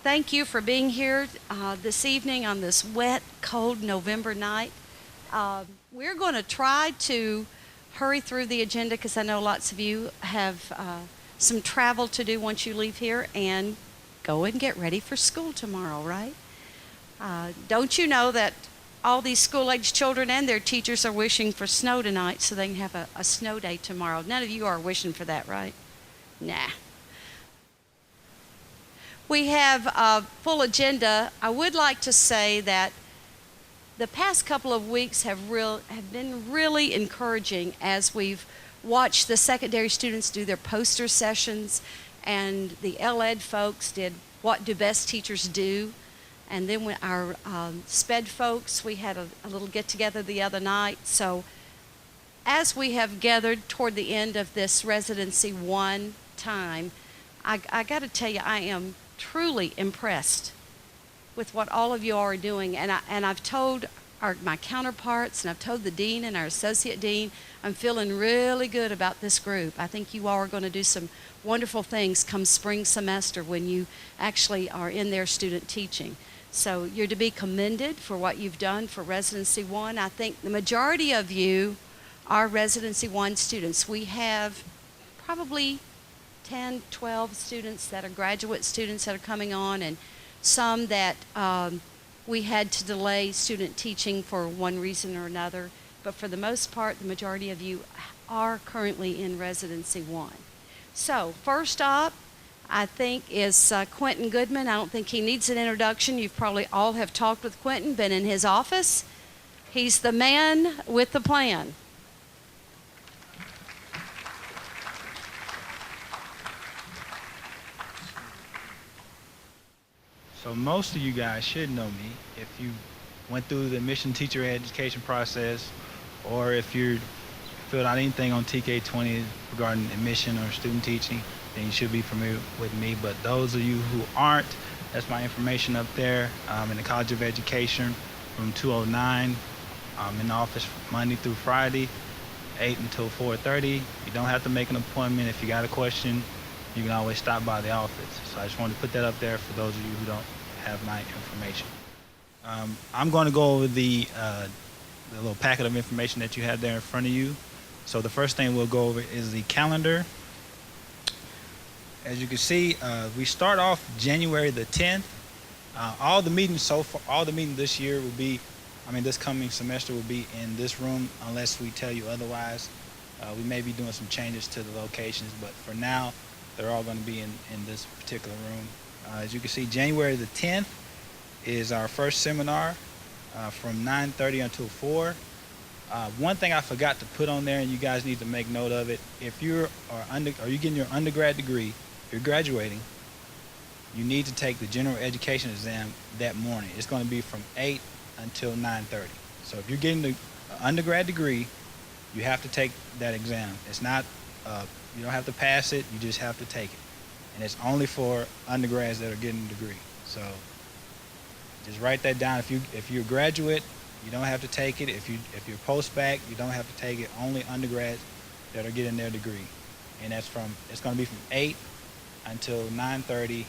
Thank you for being here this evening on this wet, cold November night. We're going to try to hurry through the agenda because I know lots of you have some travel to do once you leave here and go and get ready for school tomorrow, right? Don't you know that all these school-age children and their teachers are wishing for snow tonight so they can have a snow day tomorrow? None of you are wishing for that, right? Nah. We have a full agenda. I would like to say that the past couple of weeks have been really encouraging as we've watched the secondary students do their poster sessions, and the LED folks did What Do Best Teachers Do? And then when our SPED folks, we had a little get-together the other night. So as we have gathered toward the end of this Residency 1 time, I got to tell you, I am truly impressed with what all of you are doing, and I've told my counterparts, and I've told the dean and our associate dean, I'm feeling really good about this group. I think you all are going to do some wonderful things come spring semester when you actually are in there student teaching. So you're to be commended for what you've done for Residency 1. I think the majority of you are Residency 1 students. We have probably 10, 12 students that are graduate students that are coming on, and some that we had to delay student teaching for one reason or another. But for the most part, the majority of you are currently in Residency 1. So first up, I think, is Quentin Goodman. I don't think he needs an introduction. You probably all have talked with Quentin, been in his office. He's the man with the plan. So most of you guys should know me if you went through the admission teacher education process, or if you filled out anything on TK20 regarding admission or student teaching, then you should be familiar with me. But those of you who aren't, that's my information up there. In the College of Education, room 209. I'm in the office Monday through Friday, 8 until 4:30. You don't have to make an appointment. If you got a question, you can always stop by the office. So I just wanted to put that up there for those of you who don't have my information. I'm going to go over the little packet of information that you have there in front of you. So the first thing we'll go over is the calendar. As you can see, we start off January the 10th. All the meetings this year will be, this coming semester will be in this room unless we tell you otherwise. We may be doing some changes to the locations, but for now, they're all going to be in this particular room. As you can see, January the 10th is our first seminar from 9:30 until 4. One thing I forgot to put on there, and you guys need to make note of it, if you're getting your undergrad degree, if you're graduating, you need to take the general education exam that morning. It's going to be from 8 until 9:30. So if you're getting the undergrad degree, you have to take that exam. It's not you don't have to pass it, you just have to take it. And it's only for undergrads that are getting a degree. So just write that down. If you're a graduate, you don't have to take it. If you're post-bac, you don't have to take it. Only undergrads that are getting their degree. And it's going to be from 8 until 9:30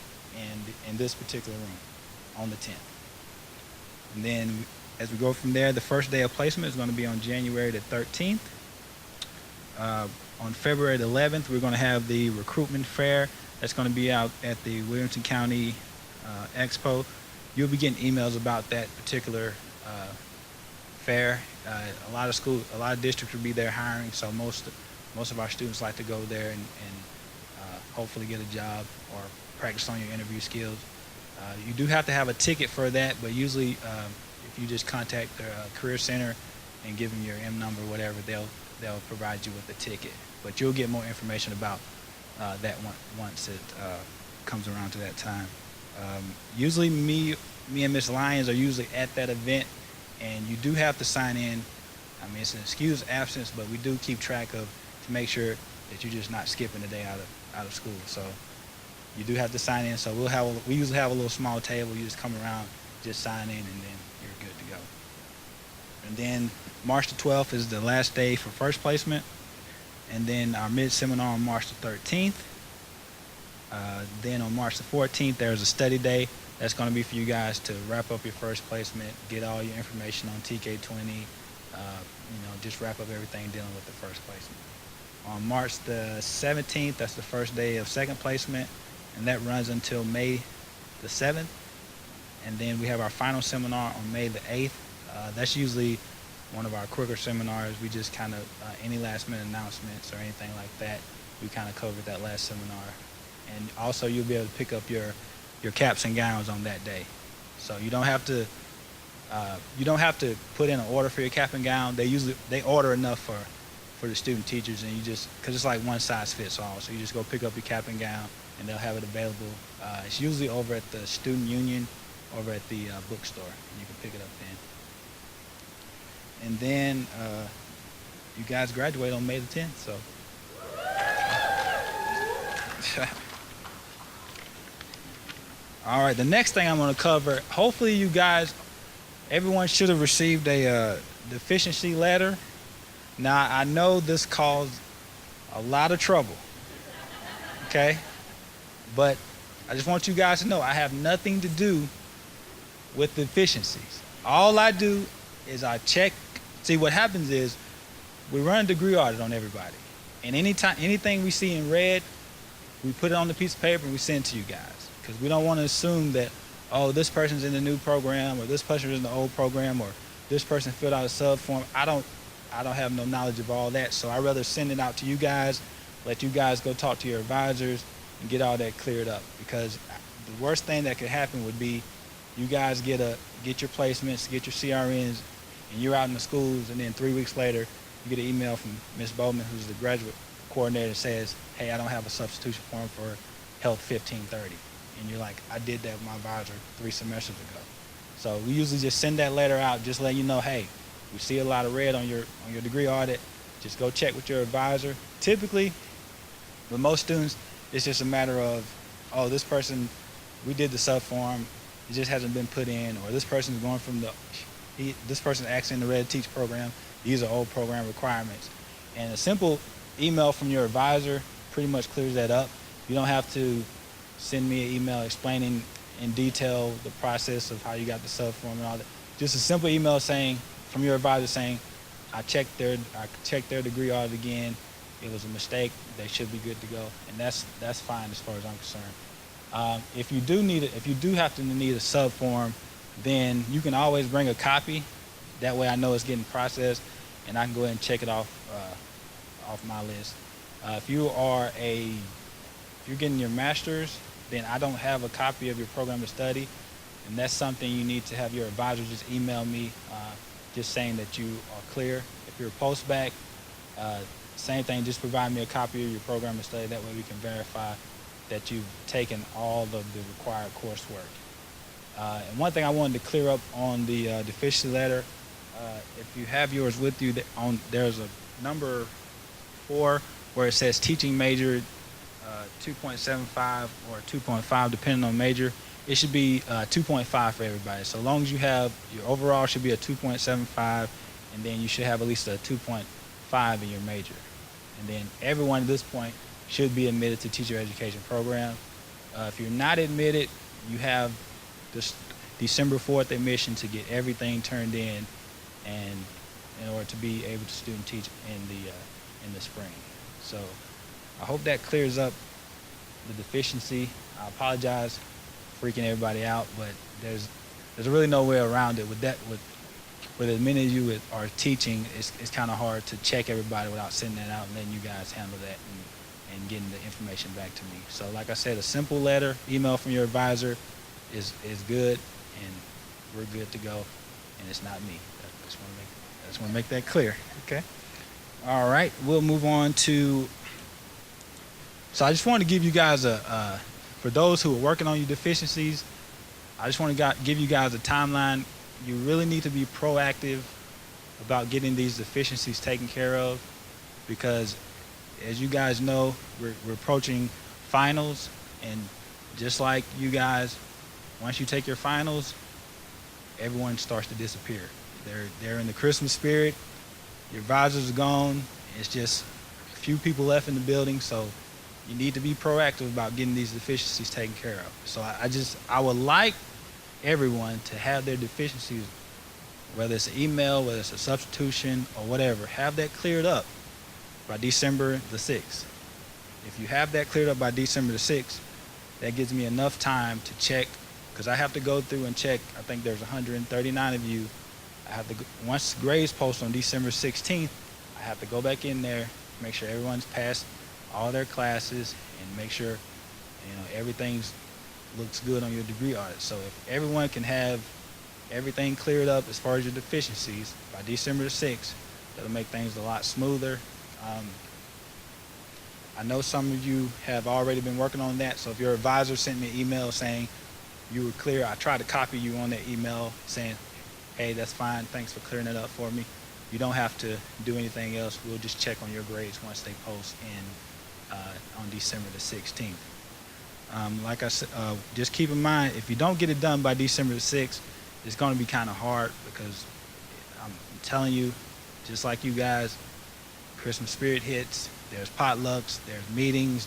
in this particular room on the 10th. And then as we go from there, the first day of placement is going to be on January the 13th. On February the 11th, we're going to have the recruitment fair. That's going to be out at the Williamson County Expo. You'll be getting emails about that particular fair. A lot of districts will be there hiring, so most of our students like to go there and hopefully get a job or practice on your interview skills. You do have to have a ticket for that, but usually if you just contact the Career Center and give them your M number, whatever, they'll provide you with a ticket. But you'll get more information about that one once it comes around to that time. Usually me and Miss Lyons are usually at that event, and you do have to sign in. It's an excused absence, but we do keep track of to make sure that you're just not skipping the day out of school. So you do have to sign in. So we usually have a little small table. You just come around, just sign in, and then you're good to go. And then March the 12th is the last day for first placement. And then our mid-seminar on March the 13th. Then on March the 14th, there's a study day. That's going to be for you guys to wrap up your first placement, get all your information on TK20, just wrap up everything dealing with the first placement. On March the 17th, that's the first day of second placement, and that runs until May the 7th. And then we have our final seminar on May the 8th. That's usually one of our quicker seminars. We just kind of, any last minute announcements or anything like that, we kind of covered that last seminar. And also you'll be able to pick up your caps and gowns on that day. So you don't have to put in an order for your cap and gown. They order enough for the student teachers, and because it's like one size fits all. So you just go pick up your cap and gown, and they'll have it available. It's usually over at the student union, over at the bookstore, and you can pick it up then. And then you guys graduate on May the 10th, so. All right, the next thing I'm going to cover, hopefully you guys, everyone should have received a deficiency letter. Now, I know this caused a lot of trouble, okay? But I just want you guys to know I have nothing to do with deficiencies. All I do is I check. See, what happens is we run a degree audit on everybody. And anything we see in red, we put it on the piece of paper and we send it to you guys. Because we don't want to assume that, oh, this person's in the new program, or this person's in the old program, or this person filled out a sub form. I don't have no knowledge of all that, so I'd rather send it out to you guys, let you guys go talk to your advisors and get all that cleared up. Because the worst thing that could happen would be you guys get your placements, get your CRNs, and you're out in the schools, and then 3 weeks later, you get an email from Ms. Bowman, who's the graduate coordinator, that says, hey, I don't have a substitution form for Health 1530. And you're like, I did that with my advisor 3 semesters ago. So we usually just send that letter out, just letting you know, hey, we see a lot of red on your degree audit. Just go check with your advisor. Typically, with most students, it's just a matter of, oh, this person, we did the sub form, it just hasn't been put in, or this person's going from this person actually in the Red Teach program. These are old program requirements. And a simple email from your advisor pretty much clears that up. You don't have to send me an email explaining in detail the process of how you got the sub form and all that. Just a simple email from your advisor saying, I checked their degree audit again. It was a mistake. They should be good to go, and that's fine as far as I'm concerned. If you do have to need a sub form, then you can always bring a copy. That way I know it's getting processed, and I can go ahead and check it off my list. If you're getting your master's, then I don't have a copy of your program of study, and that's something you need to have your advisor just email me, just saying that you are clear. If you're a post-bac, same thing, just provide me a copy of your program of study. That way we can verify that you've taken all of the required coursework. And one thing I wanted to clear up on the deficiency letter, if you have yours with you, there's a number 4 where it says teaching major 2.75 or 2.5 depending on major. It should be 2.5 for everybody. So long as you have, your overall should be a 2.75, and then you should have at least a 2.5 in your major. And then everyone at this point should be admitted to teacher education program. If you're not admitted, you have this December 4th admission to get everything turned in, and in order to be able to student teach in the spring. So I hope that clears up the deficiency. I apologize for freaking everybody out, but there's really no way around it. With as many of you are teaching, it's kind of hard to check everybody without sending that out and letting you guys handle that and getting the information back to me. So like I said, a simple letter, email from your advisor is good, and we're good to go, and it's not me. I just want to make that clear, okay? All right, we'll move on to, so I just want to give you guys for those who are working on your deficiencies, I just want to give you guys a timeline. You really need to be proactive about getting these deficiencies taken care of, because as you guys know, we're approaching finals, and just like you guys, once you take your finals, everyone starts to disappear. They're in the Christmas spirit. Your advisors are gone. It's just a few people left in the building, so you need to be proactive about getting these deficiencies taken care of. So I would like everyone to have their deficiencies, whether it's an email, whether it's a substitution or whatever, have that cleared up by December the 6th. If you have that cleared up by December the 6th, that gives me enough time to check, because I have to go through and check. I think there's 139 of you. I have to, once grades post on December 16th, I have to go back in there, make sure everyone's passed all their classes, and make sure everything looks good on your degree audit. So if everyone can have everything cleared up as far as your deficiencies by December the 6th, that'll make things a lot smoother. I know some of you have already been working on that, so if your advisor sent me an email saying you were clear, I tried to copy you on that email saying, hey, that's fine, thanks for clearing it up for me. You don't have to do anything else. We'll just check on your grades once they post on December the 16th. Like I said, just keep in mind, if you don't get it done by December the 6th, it's going to be kind of hard, because I'm telling you, just like you guys, Christmas spirit hits, there's potlucks, there's meetings,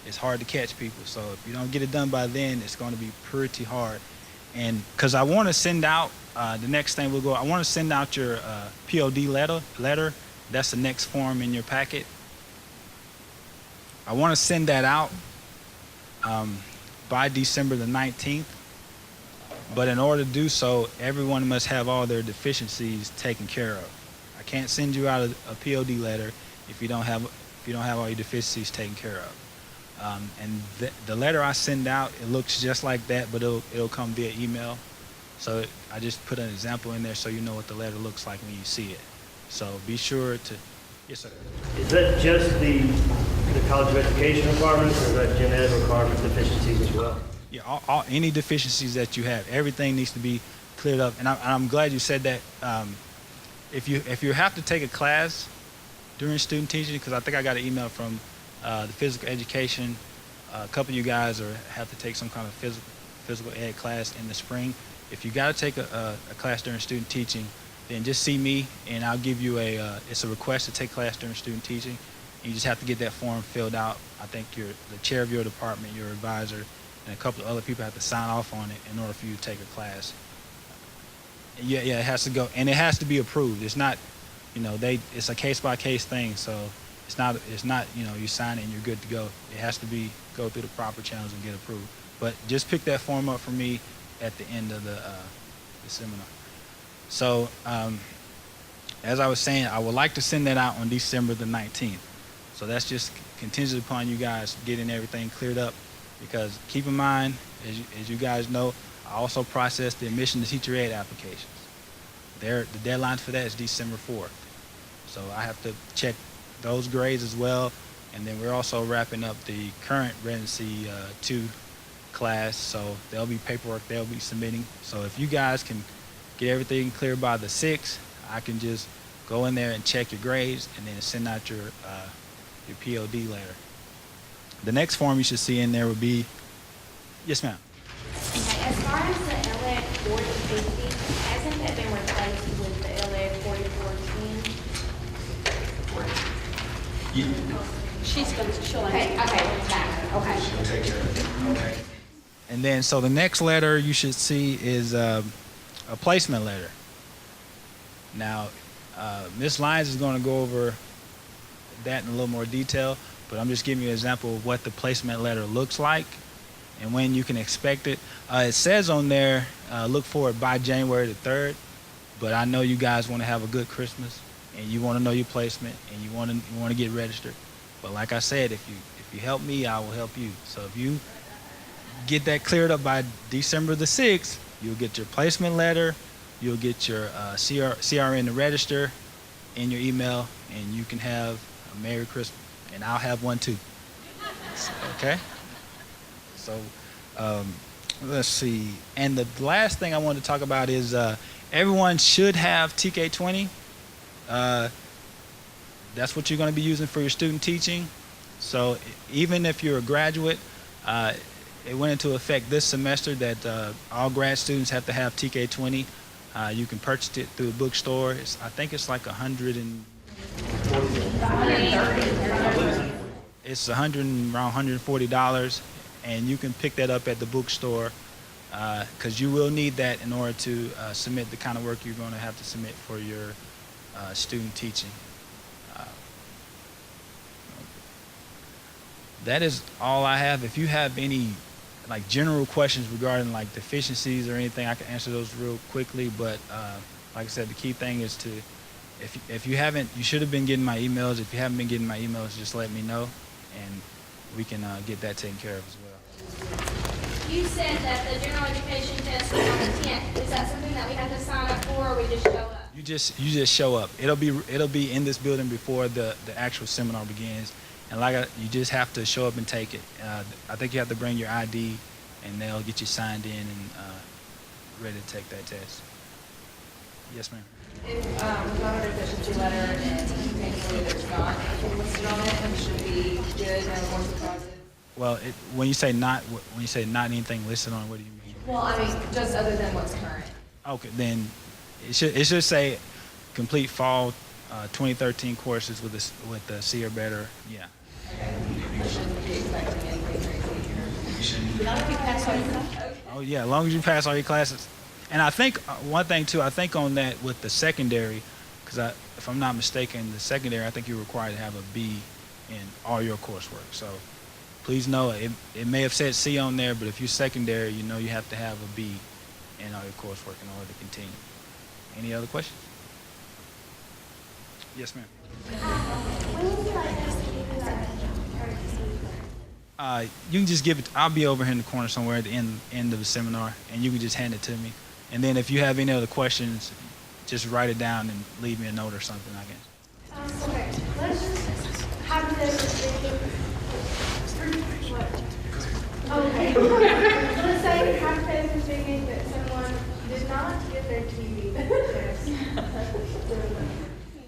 it's hard to catch people. So if you don't get it done by then, it's going to be pretty hard. And because I want to send out, the next thing I want to send out your POD letter. That's the next form in your packet. I want to send that out by December the 19th. But in order to do so, everyone must have all their deficiencies taken care of. I can't send you out a POD letter if you don't have all your deficiencies taken care of. And the letter I send out, it looks just like that, but it'll come via email. So I just put an example in there so you know what the letter looks like when you see it. So be sure to, yes sir. Is that just the College of Education requirements, or is that gen ed requirements deficiencies as well? Yeah, any deficiencies that you have, everything needs to be cleared up. And I'm glad you said that. If you have to take a class during student teaching, because I think I got an email from the physical education, a couple of you guys have to take some kind of physical ed class in the spring. If you got to take a class during student teaching, then just see me and I'll give you it's a request to take class during student teaching. You just have to get that form filled out. I think the chair of your department, your advisor, and a couple of other people have to sign off on it in order for you to take a class. Yeah, it has to go, and it has to be approved. It's not, it's a case-by-case thing, so it's not, you sign it and you're good to go. It has to go through the proper channels and get approved. But just pick that form up for me at the end of the seminar. So, as I was saying, I would like to send that out on December the 19th. So that's just contingent upon you guys getting everything cleared up, because keep in mind, as you guys know, I also process the admission to teacher ed applications. The deadline for that is December 4th. So I have to check those grades as well. And then we're also wrapping up the current Residency 2 class. So there'll be paperwork they'll be submitting. So if you guys can get everything clear by the 6th, I can just go in there and check your grades and then send out your POD letter. The next form you should see in there would be, yes ma'am. Okay, as far as the LED 4050, hasn't that been replaced with the LED 4410? She'll okay, Okay. And then, so the next letter you should see is a placement letter. Now, Ms. Lyons is going to go over that in a little more detail, but I'm just giving you an example of what the placement letter looks like and when you can expect it. It says on there, look for it by January the 3rd, but I know you guys want to have a good Christmas and you want to know your placement and you want to get registered. But like I said, if you help me, I will help you. So if you get that cleared up by December the 6th, you'll get your placement letter, you'll get your CRN to register in your email, and you can have a Merry Christmas. And I'll have one too. Okay? So let's see. And the last thing I want to talk about is everyone should have TK20. That's what you're going to be using for your student teaching. So even if you're a graduate, it went into effect this semester that all grad students have to have TK20. You can purchase it through a bookstore. I think it's like 100 and It's around $140, and you can pick that up at the bookstore because you will need that in order to submit the kind of work you're going to have to submit for your student teaching. Uh, that is all I have. If you have any like general questions regarding like deficiencies or anything, I can answer those real quickly. But like I said, the key thing is to, if you haven't, you should have been getting my emails. If you haven't been getting my emails, just let me know, and we can get that taken care of as well. You said that the general education test is on the 10th. Is that something that we have to sign up for, or we just show up? You just show up. It'll be in this building before the actual seminar begins, and you just have to show up and take it. I think you have to bring your ID, and they'll get you signed in and ready to take that test. Yes, ma'am. If we got a deficiency letter and thankfully there's not anything listed on it, and should be good, no more surprises. Well, when you say not anything listed on, what do you mean? Well, I mean, just other than what's current. Okay, then it should say complete fall 2013 courses with the C or better. Yeah. Okay. I shouldn't be expecting anything crazy. Oh yeah, as long as you pass all your classes. And I think one thing too, I think on that with the secondary, because if I'm not mistaken, the secondary, I think you're required to have a B in all your coursework. So please know it may have said C on there, but if you're secondary, you know you have to have a B in all your coursework in order to continue. Any other questions? Yes, ma'am. When would you like us to give you that card? You can just give it. I'll be over here in the corner somewhere at the end of the seminar, and you can just hand it to me. And then if you have any other questions, just write it down and leave me a note or something. I guess. Okay, let's just hypothetically speaking. Okay. Let's say hypothetically speaking that someone did not get their TV test.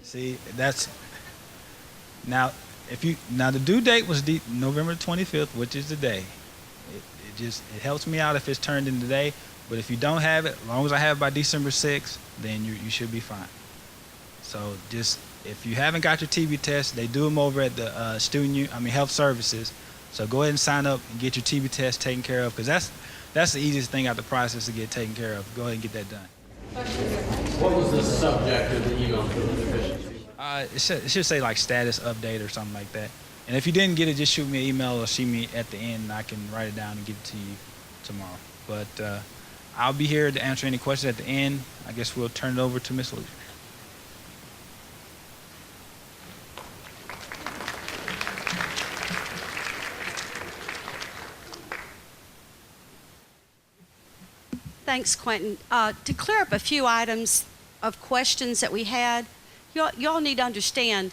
See, that's now. Now the due date was November 25th, which is the day. It helps me out if it's turned in today. But if you don't have it, as long as I have it by December 6th, then you should be fine. So just if you haven't got your TB test, they do them over at the Health Services. So go ahead and sign up and get your TB test taken care of, because that's the easiest thing out the process to get taken care of. Go ahead and get that done. What was the subject of the email for the deficiency? It should say like status update or something like that. And if you didn't get it, just shoot me an email or see me at the end, and I can write it down and give it to you tomorrow. But I'll be here to answer any questions at the end. I guess we'll turn it over to Ms. Lucia. Thanks, Quentin. To clear up a few items of questions that we had, y'all need to understand,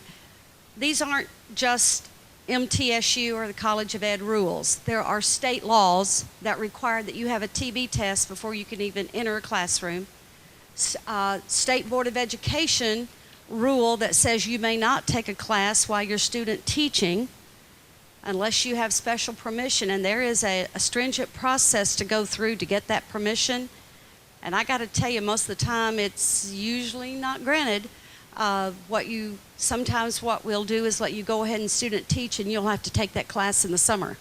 these aren't just MTSU or the College of Ed rules. There are state laws that require that you have a TB test before you can even enter a classroom. State Board of Education rule that says you may not take a class while you're student teaching unless you have special permission, and there is a stringent process to go through to get that permission. And I got to tell you, most of the time it's usually not granted. Sometimes what we'll do is let you go ahead and student teach, and you'll have to take that class in the summer.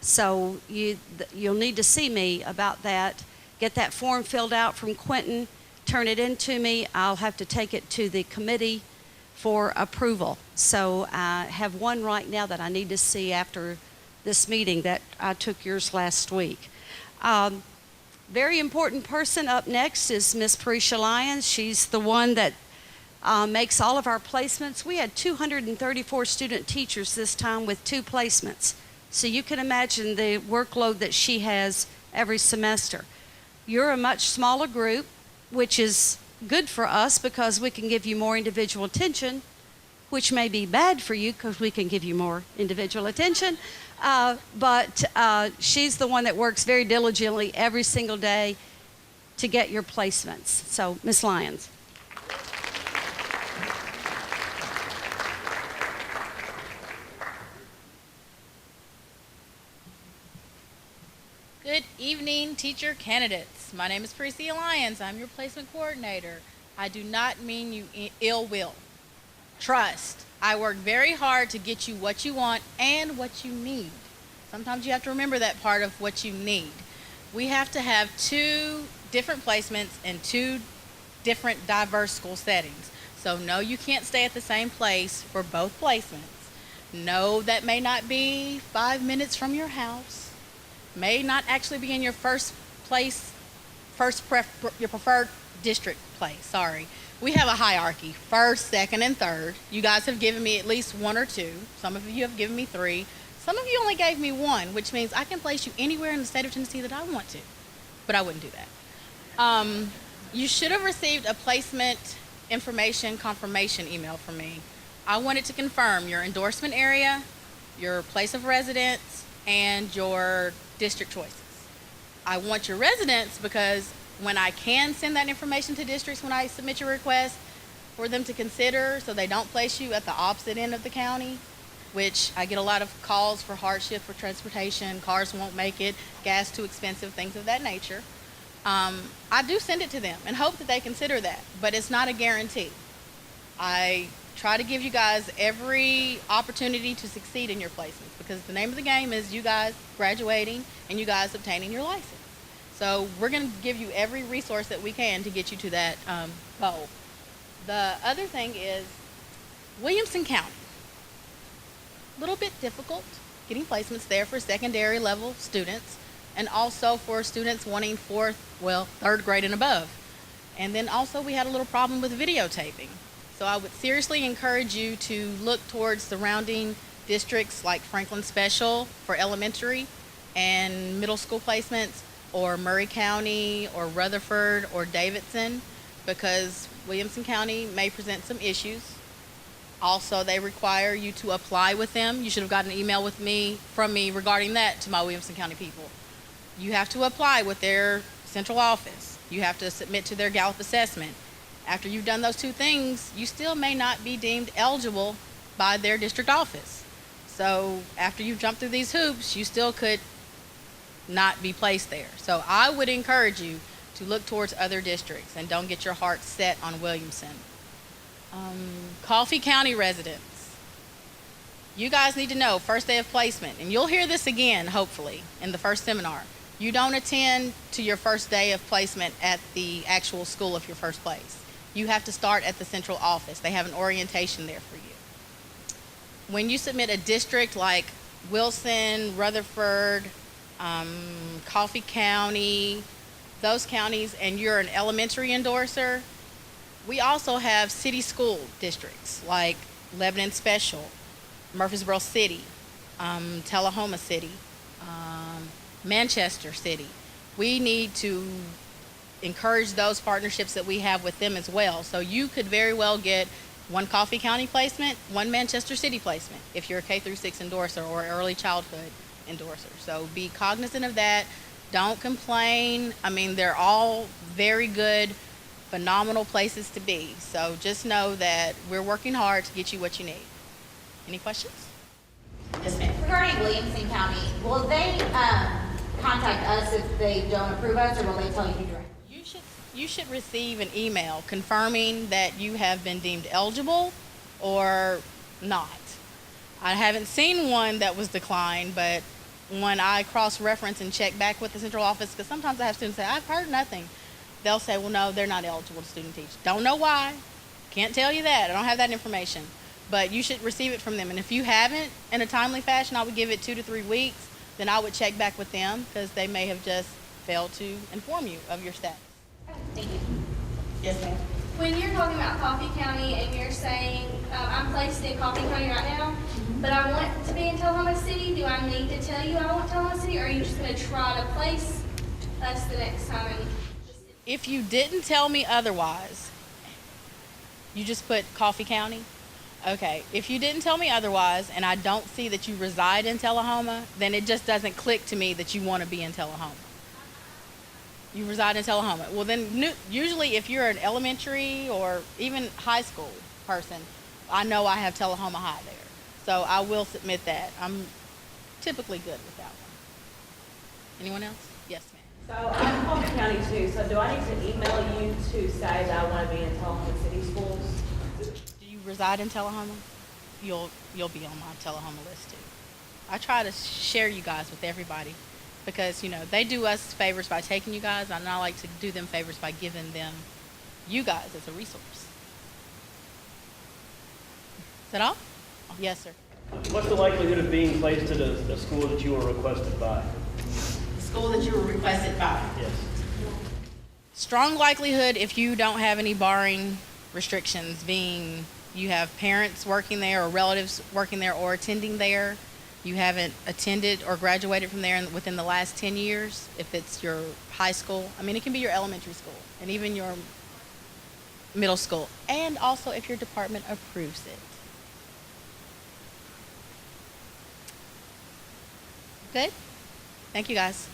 So you'll need to see me about that. Get that form filled out from Quentin, turn it in to me. I'll have to take it to the committee for approval. So I have one right now that I need to see after this meeting that I took yours last week. Very important person up next is Miss Parisha Lyons. She's the one that makes all of our placements. We had 234 student teachers this time with 2 placements. So you can imagine the workload that she has every semester. You're a much smaller group, which is good for us because we can give you more individual attention, which may be bad for you because we can give you more individual attention. But she's the one that works very diligently every single day to get your placements. So, Ms. Lyons. Good evening, teacher candidates. My name is Parisha Lyons. I'm your placement coordinator. I do not mean you ill will. Trust. I work very hard to get you what you want and what you need. Sometimes you have to remember that part of what you need. We have to have 2 different placements in 2 different diverse school settings. So no, you can't stay at the same place for both placements. No, that may not be 5 minutes from your house. May not actually be in your your preferred district place, sorry. We have a hierarchy, first, second, and third. You guys have given me at least 1 or 2. Some of you have given me 3. Some of you only gave me 1, which means I can place you anywhere in the state of Tennessee that I want to, but I wouldn't do that. You should have received a placement information confirmation email from me. I wanted to confirm your endorsement area, your place of residence, and your district choices. I want your residence because when I can send that information to districts when I submit your request for them to consider so they don't place you at the opposite end of the county, which I get a lot of calls for hardship for transportation, cars won't make it, gas too expensive, things of that nature. I do send it to them and hope that they consider that, but it's not a guarantee. I try to give you guys every opportunity to succeed in your placements because the name of the game is you guys graduating and you guys obtaining your license. So we're going to give you every resource that we can to get you to that goal. The other thing is Williamson County. A little bit difficult getting placements there for secondary level students and also for students wanting third grade and above. And then also we had a little problem with videotaping. So I would seriously encourage you to look towards surrounding districts like Franklin Special for elementary and middle school placements, or Murray County, or Rutherford, or Davidson, because Williamson County may present some issues. Also, they require you to apply with them. You should have gotten an email from me regarding that to my Williamson County people. You have to apply with their central office. You have to submit to their Gallup assessment. After you've done those 2 things, you still may not be deemed eligible by their district office. So after you've jumped through these hoops, you still could not be placed there. So I would encourage you to look towards other districts and don't get your heart set on Williamson. Coffee County residents, you guys need to know first day of placement, and you'll hear this again hopefully in the first seminar. You don't attend to your first day of placement at the actual school of your first place. You have to start at the central office. They have an orientation there for you. When you submit a district like Wilson, Rutherford, Coffee County, those counties, and you're an elementary endorser, we also have city school districts like Lebanon Special, Murfreesboro City, Tullahoma City, Manchester City. We need to encourage those partnerships that we have with them as well. So you could very well get 1 Coffee County placement, 1 Manchester City placement if you're a K-6 endorser or early childhood endorser. So be cognizant of that. Don't complain. I mean, they're all very good, phenomenal places to be. So just know that we're working hard to get you what you need. Any questions? Yes, ma'am. Regarding Williamson County, will they contact us if they don't approve us, or will they tell you directly? You should receive an email confirming that you have been deemed eligible or not. I haven't seen one that was declined, but when I cross-reference and check back with the central office, because sometimes I have students say, I've heard nothing. They'll say, well, no, they're not eligible to student teach. Don't know why. Can't tell you that. I don't have that information. But you should receive it from them. And if you haven't in a timely fashion, I would give it 2 to 3 weeks. Then I would check back with them because they may have just failed to inform you of your status. Thank you. Yes, ma'am. When you're talking about Coffee County and you're saying, I'm placed in Coffee County right now, but I want to be in Tullahoma City, do I need to tell you I want Tullahoma City, or are you just going to try to place us the next time? If you didn't tell me otherwise, you just put Coffee County? Okay. If you didn't tell me otherwise and I don't see that you reside in Tullahoma, then it just doesn't click to me that you want to be in Tullahoma. You reside in Tullahoma. Well, then usually if you're an elementary or even high school person, I know I have Tullahoma High there. So I will submit that. I'm typically good with that one. Anyone else? Yes, ma'am. So I'm Coffee County too, so do I need to email you to say that I want to be in Tullahoma City schools? Do you reside in Tullahoma, you'll be on my Tullahoma list too. I try to share you guys with everybody because, they do us favors by taking you guys, and I like to do them favors by giving them you guys as a resource. Is that all? Yes, sir. What's the likelihood of being placed at a school that you were requested by? The school that you were requested by. Yes. Strong likelihood if you don't have any barring restrictions, being you have parents working there or relatives working there or attending there, you haven't attended or graduated from there within the last 10 years, if it's your high school, it can be your elementary school and even your middle school, and also if your department approves it. Good? Thank you, guys.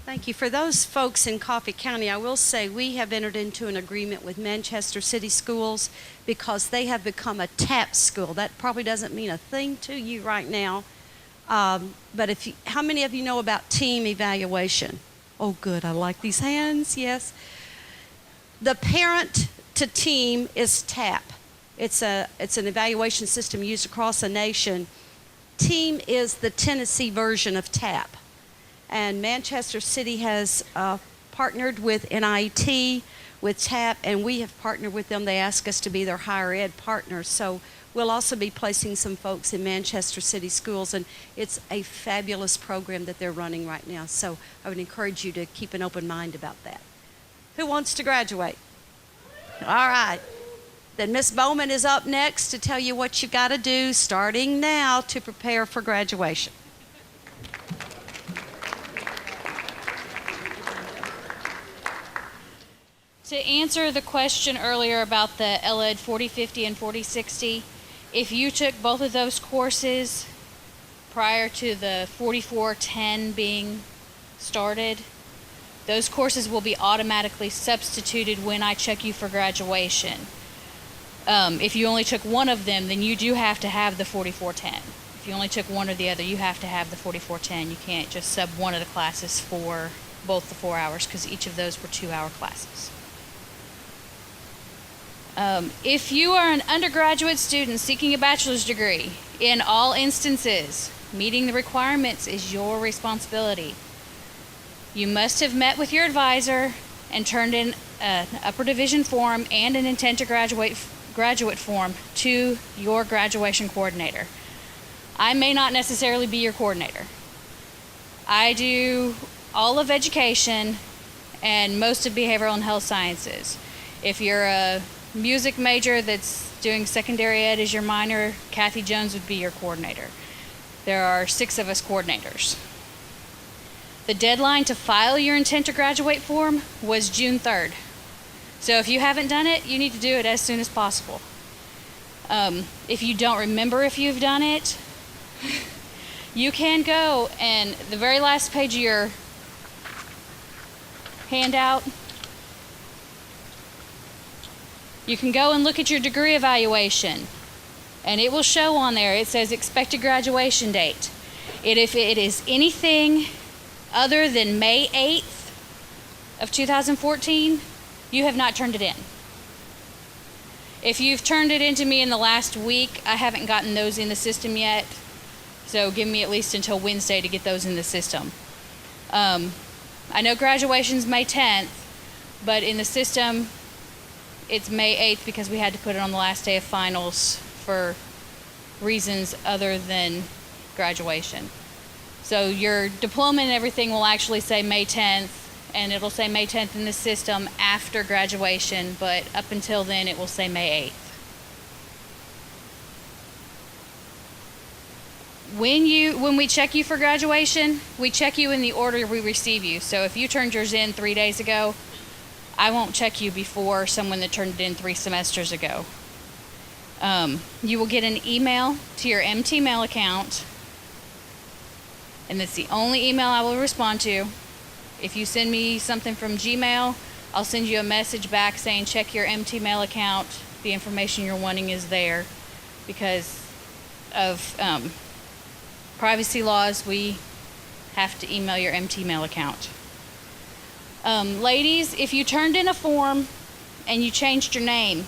Thank you. For those folks in Coffee County, I will say we have entered into an agreement with Manchester City Schools because they have become a TAP school. That probably doesn't mean a thing to you right now. But how many of you know about team evaluation? Oh, good. I like these hands. Yes. The parent to team is TAP. It's an evaluation system used across the nation. Team is the Tennessee version of TAP. And Manchester City has partnered with NIT, with TAP, and we have partnered with them. They ask us to be their higher ed partners. So we'll also be placing some folks in Manchester City schools, and it's a fabulous program that they're running right now. So I would encourage you to keep an open mind about that. Who wants to graduate? All right. Then Miss Bowman is up next to tell you what you got to do starting now to prepare for graduation. To answer the question earlier about the LED 4050 and 4060, if you took both of those courses prior to the 4410 being started, those courses will be automatically substituted when I check you for graduation. If you only took one of them, then you do have to have the 4410. If you only took one or the other, you have to have the 4410. You can't just sub one of the classes for both the 4 hours because each of those were 2-hour classes. If you are an undergraduate student seeking a bachelor's degree, in all instances, meeting the requirements is your responsibility. You must have met with your advisor and turned in an upper division form and an intent to graduate form to your graduation coordinator. I may not necessarily be your coordinator. I do all of education and most of behavioral and health sciences. If you're a music major that's doing secondary ed as your minor, Kathy Jones would be your coordinator. There are 6 of us coordinators. The deadline to file your intent to graduate form was June 3rd. So if you haven't done it, you need to do it as soon as possible. If you don't remember if you've done it, you can go and the very last page of your handout, you can go and look at your degree evaluation, and it will show on there, it says expected graduation date. If it is anything other than May 8th of 2014, you have not turned it in. If you've turned it into me in the last week, I haven't gotten those in the system yet, so give me at least until Wednesday to get those in the system. I know graduation's May 10th, but in the system, it's May 8th because we had to put it on the last day of finals for reasons other than graduation. So your diploma and everything will actually say May 10th, and it'll say May 10th in the system after graduation, but up until then it will say May 8th. When we check you for graduation, we check you in the order we receive you. So if you turned yours in 3 days ago, I won't check you before someone that turned it in 3 semesters ago. You will get an email to your MT mail account, and that's the only email I will respond to. If you send me something from Gmail, I'll send you a message back saying check your MT mail account. The information you're wanting is there. Because of privacy laws, we have to email your MT mail account. Ladies, if you turned in a form and you changed your name,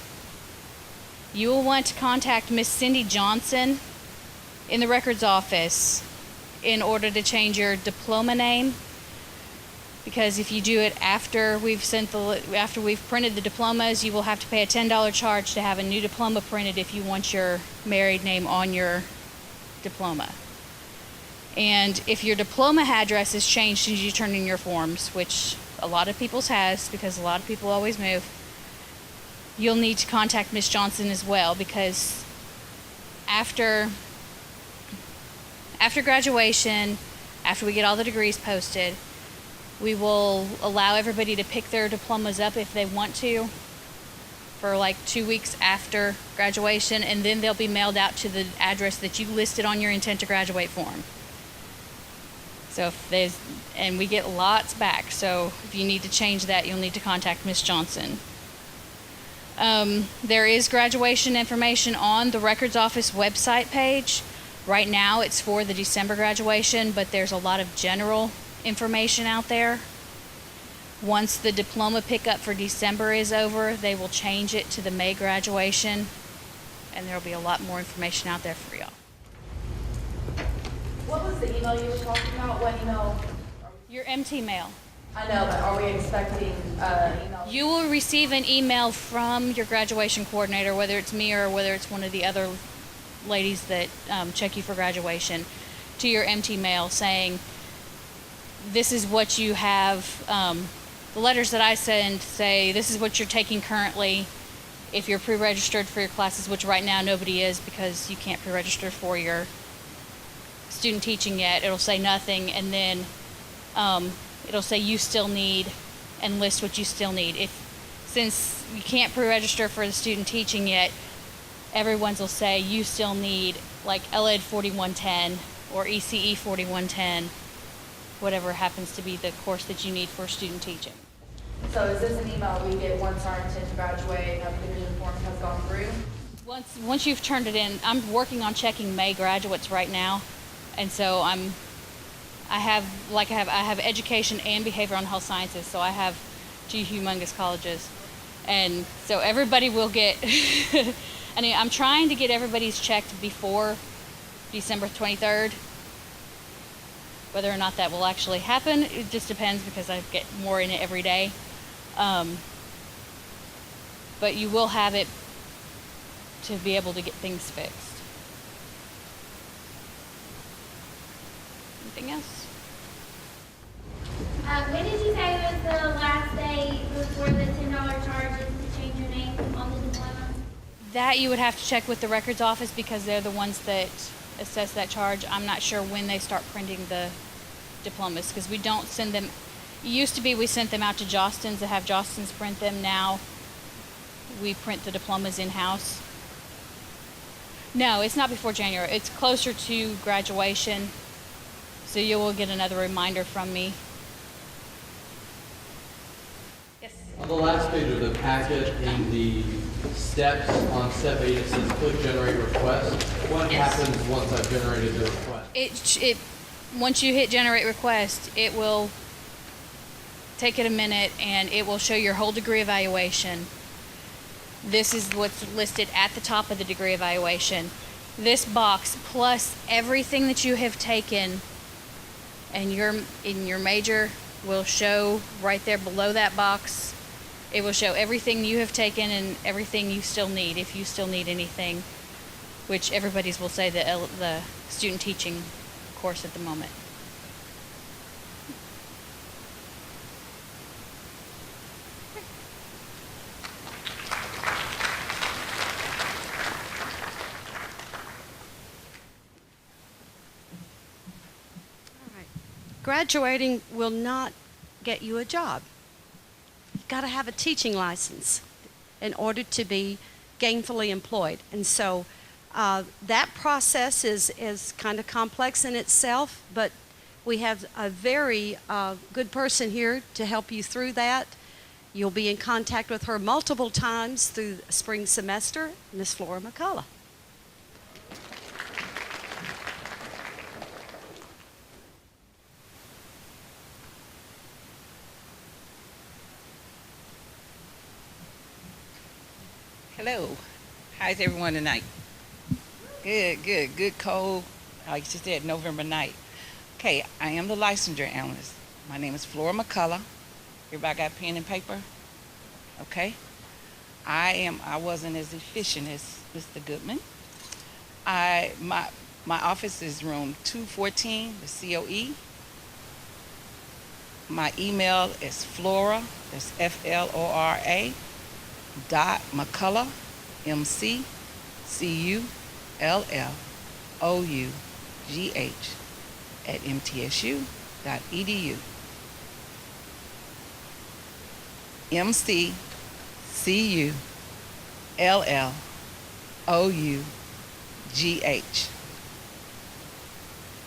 you will want to contact Miss Cindy Johnson in the records office in order to change your diploma name. Because if you do it after we've printed the diplomas, you will have to pay a $10 charge to have a new diploma printed if you want your married name on your diploma. And if your diploma address is changed since you turned in your forms, which a lot of people's has because a lot of people always move, you'll need to contact Miss Johnson as well, because after graduation, after we get all the degrees posted, we will allow everybody to pick their diplomas up if they want to for like 2 weeks after graduation, and then they'll be mailed out to the address that you listed on your intent to graduate form. So and we get lots back, so if you need to change that, you'll need to contact Miss Johnson. There is graduation information on the records office website page. Right now it's for the December graduation, but there's a lot of general information out there. Once the diploma pickup for December is over, they will change it to the May graduation, and there will be a lot more information out there for y'all. What was the email you were talking about? What email? Your MT mail. I know, but are we expecting email? You will receive an email from your graduation coordinator, whether it's me or whether it's one of the other ladies that check you for graduation, to your MT mail saying, this is what you have. The letters that I send say, this is what you're taking currently. If you're pre-registered for your classes, which right now nobody is because you can't pre-register for your student teaching yet, it'll say nothing, and then it'll say you still need, and list what you still need. Since you can't pre-register for the student teaching yet, everyone's will say you still need like LED 4110 or ECE 4110, whatever happens to be the course that you need for student teaching. So is this an email we get once our intent to graduate application form has gone through? Once you've turned it in, I'm working on checking May graduates right now, and so I have education and behavioral and health sciences, so I have two humongous colleges, and so everybody will get. I mean, I'm trying to get everybody's checked before December 23rd. Whether or not that will actually happen, it just depends because I get more in it every day. But you will have it to be able to get things fixed. Anything else? When did you say was the last day before the $10 charge is to change your name on the diploma? That you would have to check with the records office because they're the ones that assess that charge. I'm not sure when they start printing the diplomas because we don't send them. It used to be we sent them out to Jostens to have Jostens print them. Now we print the diplomas in-house. No, it's not before January. It's closer to graduation, so you will get another reminder from me. Yes. On the last page of the packet, in the steps on step 8, it says click generate request. What happens once I've generated the request? Once you hit generate request, it will take it a minute and it will show your whole degree evaluation. This is what's listed at the top of the degree evaluation. This box plus everything that you have taken and in your major will show right there below that box. It will show everything you have taken and everything you still need, if you still need anything, which everybody's will say the student teaching course at the moment. All right. Graduating will not get you a job. You've got to have a teaching license in order to be gainfully employed. And so that process is kind of complex in itself, but we have a very good person here to help you through that. You'll be in contact with her multiple times through the spring semester, Miss Flora McCullough. Hello. How's everyone tonight? Good cold. Like you said, November night. Okay, I am the licensure analyst. My name is Flora McCullough. Everybody got pen and paper? Okay. I wasn't as efficient as Mr. Goodman. My office is room 214, the COE. My email is Flora, that's FLORA, .McCullough, MCCULLOUGH at MTSU.edu. MCCULLOUGH.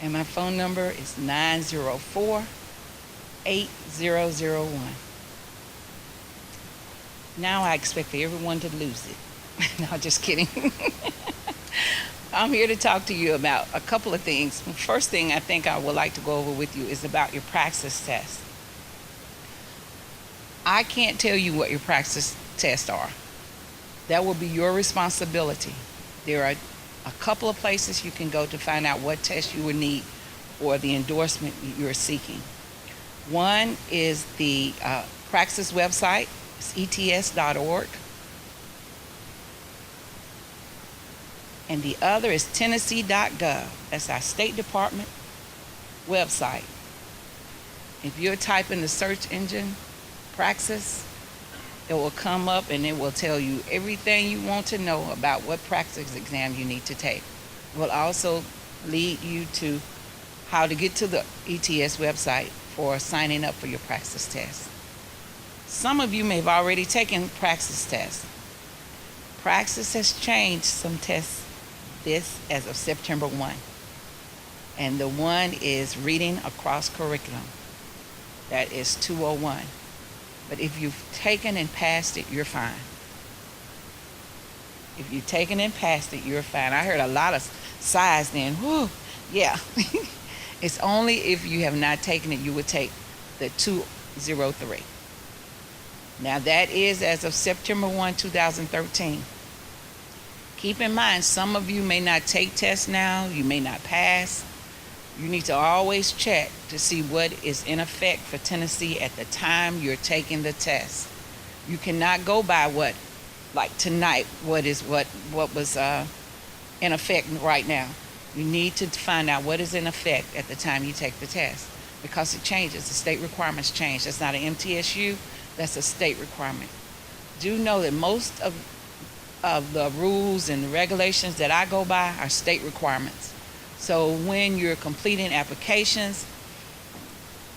And my phone number is 904-8001. Now I expect for everyone to lose it. No, just kidding. I'm here to talk to you about a couple of things. The first thing I think I would like to go over with you is about your praxis test. I can't tell you what your praxis tests are. That will be your responsibility. There are a couple of places you can go to find out what test you would need or the endorsement you're seeking. One is the praxis website. It's ets.org. And the other is tennessee.gov. That's our State Department website. If you're typing the search engine, praxis, it will come up and it will tell you everything you want to know about what praxis exam you need to take. It will also lead you to how to get to the ETS website for signing up for your praxis test. Some of you may have already taken praxis tests. Praxis has changed some tests this as of September 1. And the one is reading across curriculum. That is 201. But if you've taken and passed it, you're fine. If you've taken and passed it, you're fine. I heard a lot of sighs then. Whew, yeah. It's only if you have not taken it, you would take the 203. Now that is as of September 1, 2013. Keep in mind, some of you may not take tests now, you may not pass. You need to always check to see what is in effect for Tennessee at the time you're taking the test. You cannot go by what, like tonight, what was in effect right now. You need to find out what is in effect at the time you take the test because it changes. The state requirements change. That's not an MTSU, that's a state requirement. Do know that most of the rules and regulations that I go by are state requirements. So when you're completing applications,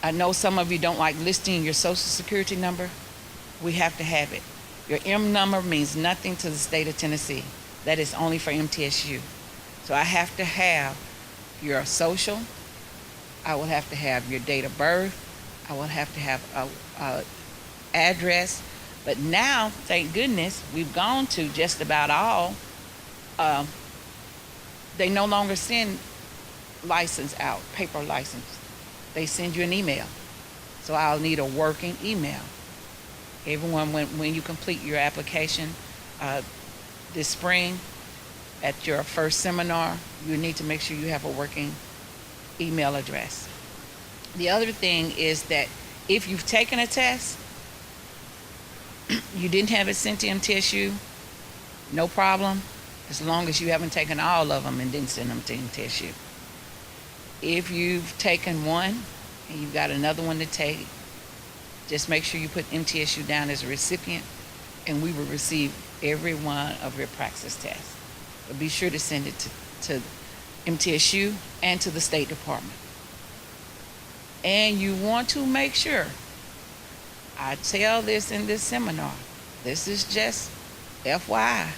I know some of you don't like listing your social security number. We have to have it. Your M number means nothing to the state of Tennessee. That is only for MTSU. So I have to have your social. I will have to have your date of birth. I will have to have a address. But now, thank goodness, we've gone to just about all. They no longer send license out, paper license. They send you an email. So I'll need a working email. Everyone, when you complete your application this spring at your first seminar, you need to make sure you have a working email address. The other thing is that if you've taken a test, you didn't have it sent to MTSU, no problem, as long as you haven't taken all of them and didn't send them to MTSU. If you've taken one and you've got another one to take, just make sure you put MTSU down as a recipient and we will receive every one of your praxis tests. But be sure to send it to MTSU and to the State Department. And you want to make sure, I tell this in this seminar, this is just FYI.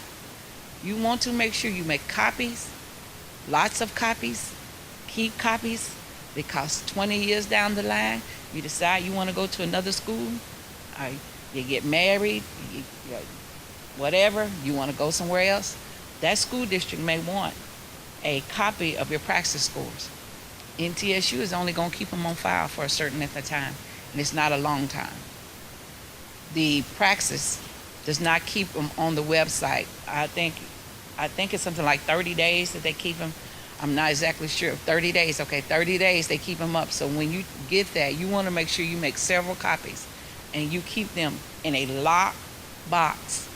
You want to make sure you make copies, lots of copies, keep copies, because 20 years down the line, you decide you want to go to another school, you get married, whatever, you want to go somewhere else, that school district may want a copy of your praxis scores. MTSU is only going to keep them on file for a certain length of time, and it's not a long time. The praxis does not keep them on the website. I think it's something like 30 days that they keep them. I'm not exactly sure. 30 days, okay, 30 days they keep them up. So when you get that, you want to make sure you make several copies and you keep them in a locked box,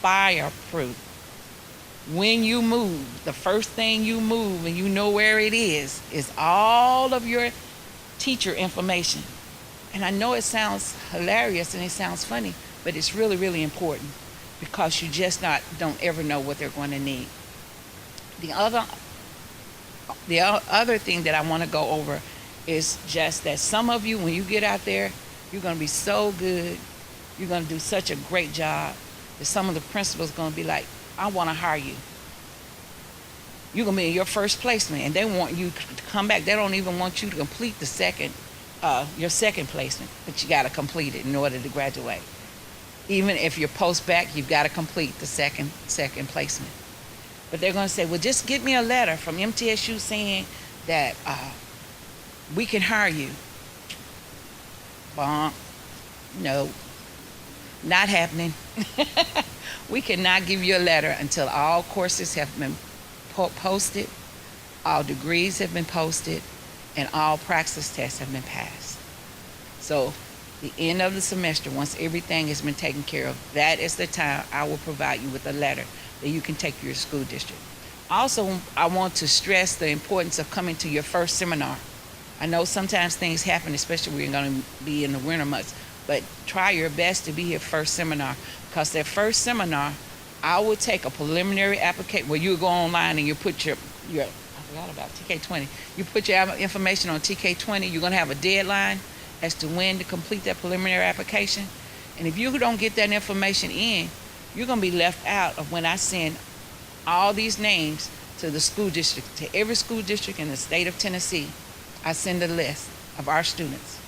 fireproof. When you move, the first thing you move and you know where it is all of your teacher information. And I know it sounds hilarious and it sounds funny, but it's really, really important because you just don't ever know what they're going to need. The other thing that I want to go over is just that some of you, when you get out there, you're going to be so good. You're going to do such a great job that some of the principals are going to be like, I want to hire you. You're going to be in your first placement, and they want you to come back. They don't even want you to complete your second placement, but you got to complete it in order to graduate. Even if you're post-bac, you've got to complete the second placement. But they're going to say, well, just get me a letter from MTSU saying that we can hire you. Bonk. No, not happening. We cannot give you a letter until all courses have been posted, all degrees have been posted, and all praxis tests have been passed. So the end of the semester, once everything has been taken care of, that is the time I will provide you with a letter that you can take to your school district. Also, I want to stress the importance of coming to your first seminar. I know sometimes things happen, especially when you're going to be in the winter months, but try your best to be here first seminar, because that first seminar, I will take a preliminary application where you go online and you put your I forgot about TK20. You put your information on TK20. You're going to have a deadline as to when to complete that preliminary application. And if you don't get that information in, you're going to be left out of when I send all these names to the school district, to every school district in the state of Tennessee. I send a list of our students,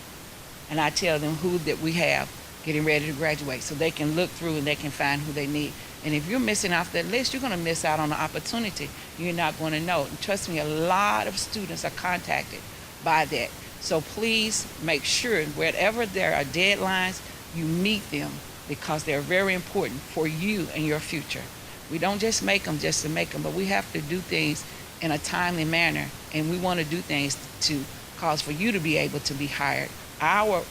and I tell them who that we have getting ready to graduate so they can look through and they can find who they need. And if you're missing off that list, you're going to miss out on the opportunity. You're not going to know. And trust me, a lot of students are contacted by that. So please make sure, wherever there are deadlines, you meet them, because they're very important for you and your future. We don't just make them just to make them, but we have to do things in a timely manner, and we want to do things to cause for you to be able to be hired. Our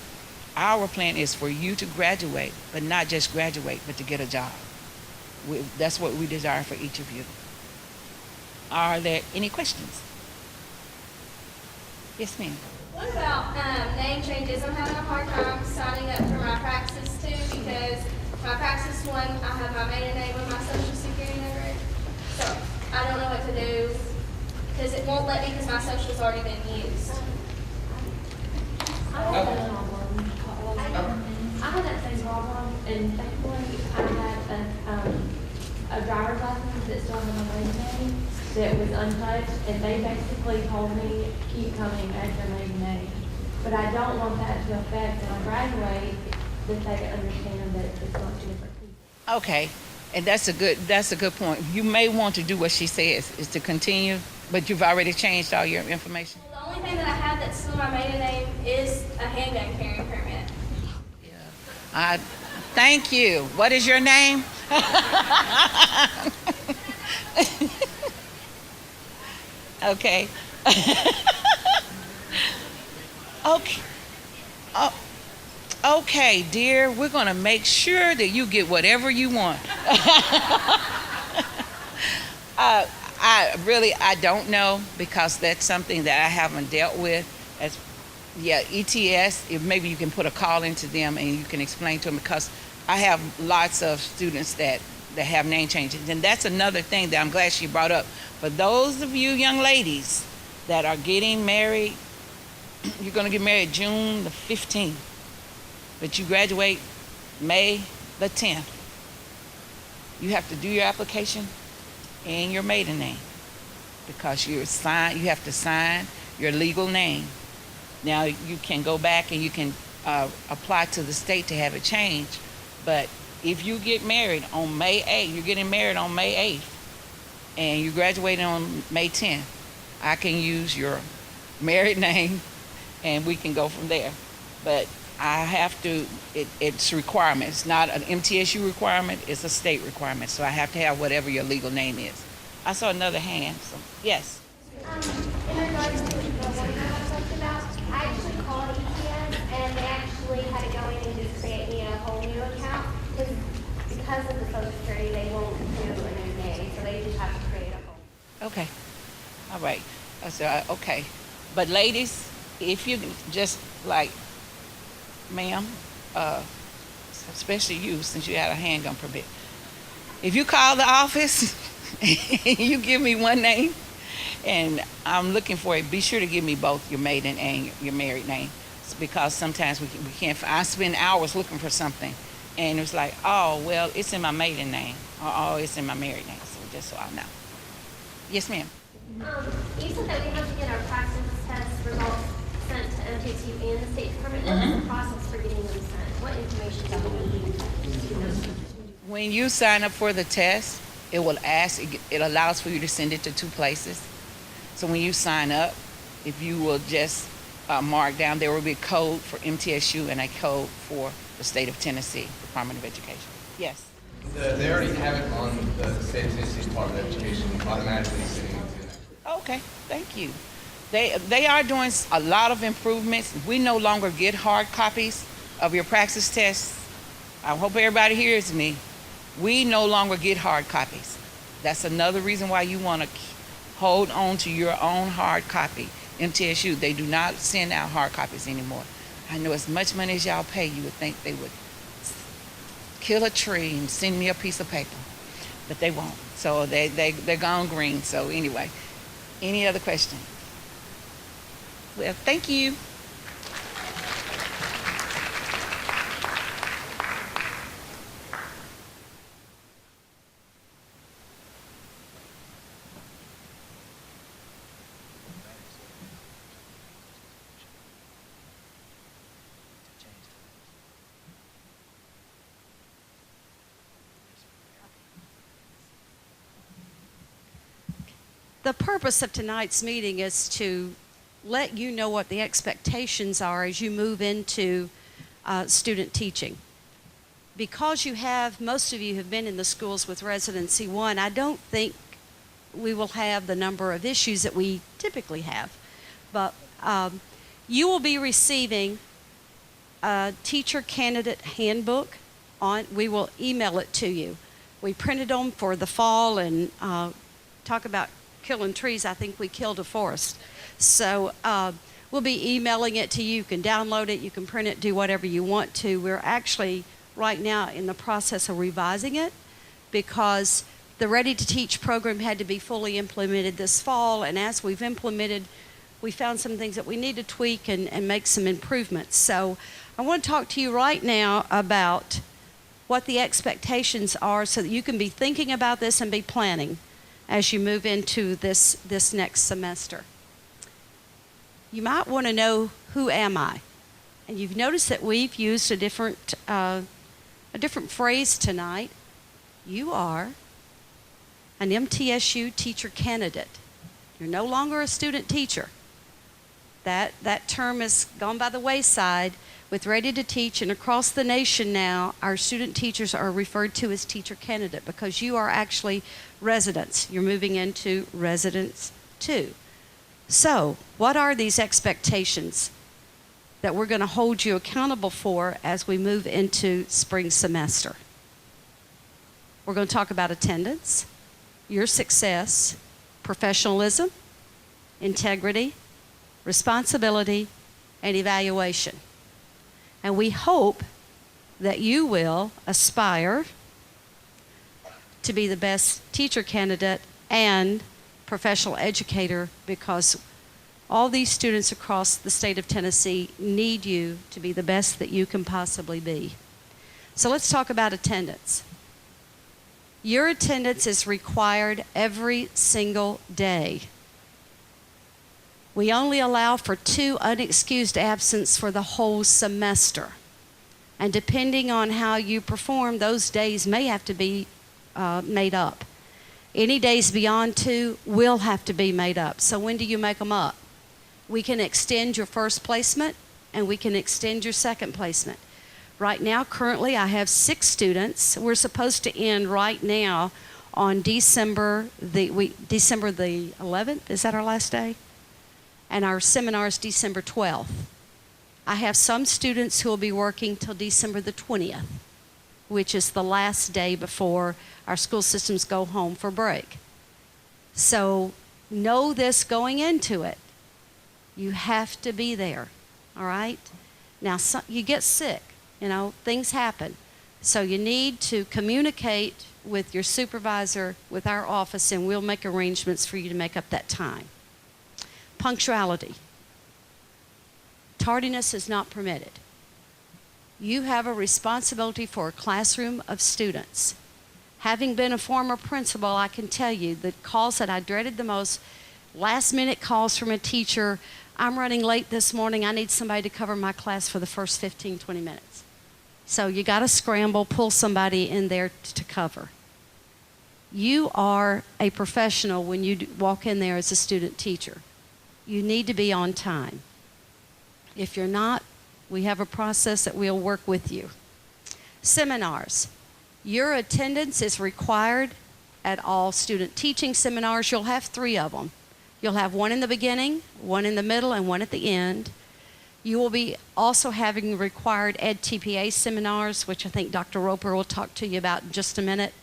plan is for you to graduate, but not just graduate, but to get a job. That's what we desire for each of you. Are there any questions? Yes, ma'am. What about name changes? I'm having a hard time signing up for my Praxis too, because my Praxis one, I have my maiden name and my social security number. So I don't know what to do, because it won't let me, because my social's already been used. I had that same problem, and thankfully I had a driver's license that still had my maiden name that was untouched, and they basically told me, keep coming as your maiden name. But I don't want that to affect when I graduate, that they understand that it's not two different people. Okay, and that's a good point. You may want to do what she says, is to continue, but you've already changed all your information. The only thing that I have that's still my maiden name is a handgun carrying permit. Thank you. What is your name? Okay. Okay. Okay, dear, we're going to make sure that you get whatever you want. I don't know, because that's something that I haven't dealt with. ETS, maybe you can put a call into them and you can explain to them, because I have lots of students that have name changes. And that's another thing that I'm glad she brought up. For those of you young ladies that are getting married, you're going to get married June the 15th, but you graduate May the 10th. You have to do your application in your maiden name, because you have to sign your legal name. Now, you can go back and you can apply to the state to have it changed. But if you get married on May 8th, you're getting married on May 8th, and you graduated on May 10th, I can use your married name, and we can go from there. But I have to, it's a requirement. It's not an MTSU requirement, it's a state requirement. So I have to have whatever your legal name is. I saw another hand, so, yes. In regards to the one I talked about, I actually called ETS and they actually had to go in and just create me a whole new account because of the Social Security, they won't do a new name, so they just have to create a whole. Okay, all right. I said, okay. But ladies, if you just like, ma'am, especially you, since you had a handgun permit, if you call the office and you give me one name and I'm looking for it, be sure to give me both your maiden and your married name. It's because sometimes we can't, I spend hours looking for something and it's like, oh, well, it's in my maiden name, or oh, it's in my married name, so just so I know. Yes, ma'am. You said that we have to get our praxis test results sent to MTSU and the State Department. What is the process for getting them sent? What information do we need to know? When you sign up for the test, it will ask, it allows for you to send it to 2 places. So when you sign up, if you will just mark down, there will be a code for MTSU and a code for the State of Tennessee Department of Education. Yes. They already have it on the State of Tennessee Department of Education automatically sending it to them. Okay, thank you. They are doing a lot of improvements. We no longer get hard copies of your praxis tests. I hope everybody hears me. We no longer get hard copies. That's another reason why you want to hold on to your own hard copy. MTSU, they do not send out hard copies anymore. I know as much money as y'all pay, you would think they would kill a tree and send me a piece of paper, but they won't. So they're gone green. So anyway, any other questions? Well, thank you. The purpose of tonight's meeting is to let you know what the expectations are as you move into student teaching. Because most of you have been in the schools with Residency 1, I don't think we will have the number of issues that we typically have. But you will be receiving a teacher candidate handbook. We will email it to you. We printed them for the fall and talk about killing trees. I think we killed a forest. So we'll be emailing it to you. You can download it, you can print it, do whatever you want to. We're actually right now in the process of revising it because the Ready to Teach program had to be fully implemented this fall, and as we've implemented, we found some things that we need to tweak and make some improvements. So I want to talk to you right now about what the expectations are so that you can be thinking about this and be planning as you move into this next semester. You might want to know, who am I? And you've noticed that we've used a different phrase tonight. You are an MTSU teacher candidate. You're no longer a student teacher. That term has gone by the wayside. With Ready to Teach and across the nation now, our student teachers are referred to as teacher candidate because you are actually residents. You're moving into Residence 2. So, what are these expectations that we're going to hold you accountable for as we move into spring semester? We're going to talk about attendance, your success, professionalism, integrity, responsibility, and evaluation. And we hope that you will aspire to be the best teacher candidate and professional educator because all these students across the state of Tennessee need you to be the best that you can possibly be. So let's talk about attendance. Your attendance is required every single day. We only allow for 2 unexcused absences for the whole semester. And depending on how you perform, those days may have to be made up. Any days beyond 2 will have to be made up. So when do you make them up? We can extend your first placement and we can extend your second placement. Right now, currently, I have 6 students. We're supposed to end right now on December the 11th. Is that our last day? And our seminar is December 12th. I have some students who will be working till December the 20th, which is the last day before our school systems go home for break. So know this going into it. You have to be there, all right? Now, you get sick, things happen. So you need to communicate with your supervisor, with our office, and we'll make arrangements for you to make up that time. Punctuality. Tardiness is not permitted. You have a responsibility for a classroom of students. Having been a former principal, I can tell you the calls that I dreaded the most, last-minute calls from a teacher, I'm running late this morning, I need somebody to cover my class for the first 15, 20 minutes. So you got to scramble, pull somebody in there to cover. You are a professional when you walk in there as a student teacher. You need to be on time. If you're not, we have a process that we'll work with you. Seminars. Your attendance is required at all student teaching seminars. You'll have 3 of them. You'll have one in the beginning, one in the middle, and one at the end. You will be also having required Ed TPA seminars, which I think Dr. Roper will talk to you about in just a minute,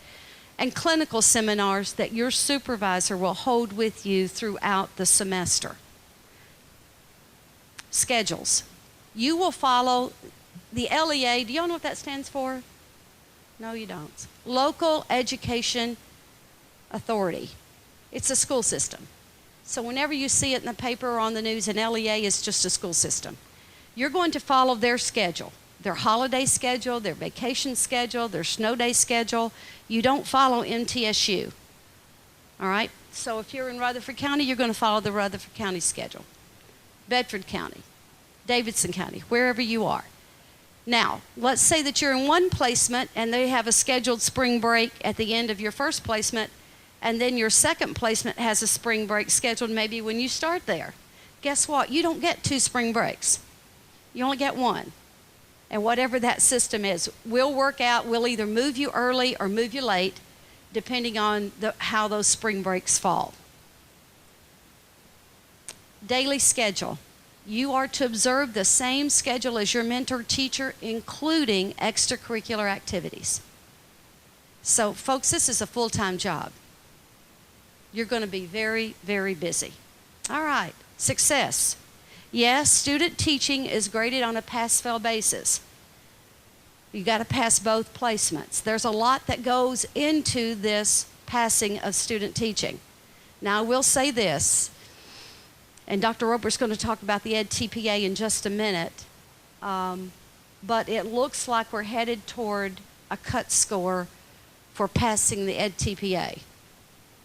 and clinical seminars that your supervisor will hold with you throughout the semester. Schedules. You will follow the LEA. Do y'all know what that stands for? No, you don't. Local Education Authority. It's a school system. So whenever you see it in the paper or on the news, an LEA is just a school system. You're going to follow their schedule, their holiday schedule, their vacation schedule, their snow day schedule. You don't follow MTSU. All right? So if you're in Rutherford County, you're going to follow the Rutherford County schedule. Bedford County, Davidson County, wherever you are. Now, let's say that you're in one placement and they have a scheduled spring break at the end of your first placement, and then your second placement has a spring break scheduled maybe when you start there. Guess what? You don't get 2 spring breaks. You only get 1. And whatever that system is, we'll work out, we'll either move you early or move you late, depending on how those spring breaks fall. Daily schedule. You are to observe the same schedule as your mentor teacher, including extracurricular activities. So, folks, this is a full-time job. You're going to be very, very busy. All right, success. Yes, student teaching is graded on a pass-fail basis. You got to pass both placements. There's a lot that goes into this passing of student teaching. Now, I will say this, and Dr. Roper's going to talk about the Ed TPA in just a minute, but it looks like we're headed toward a cut score for passing the Ed TPA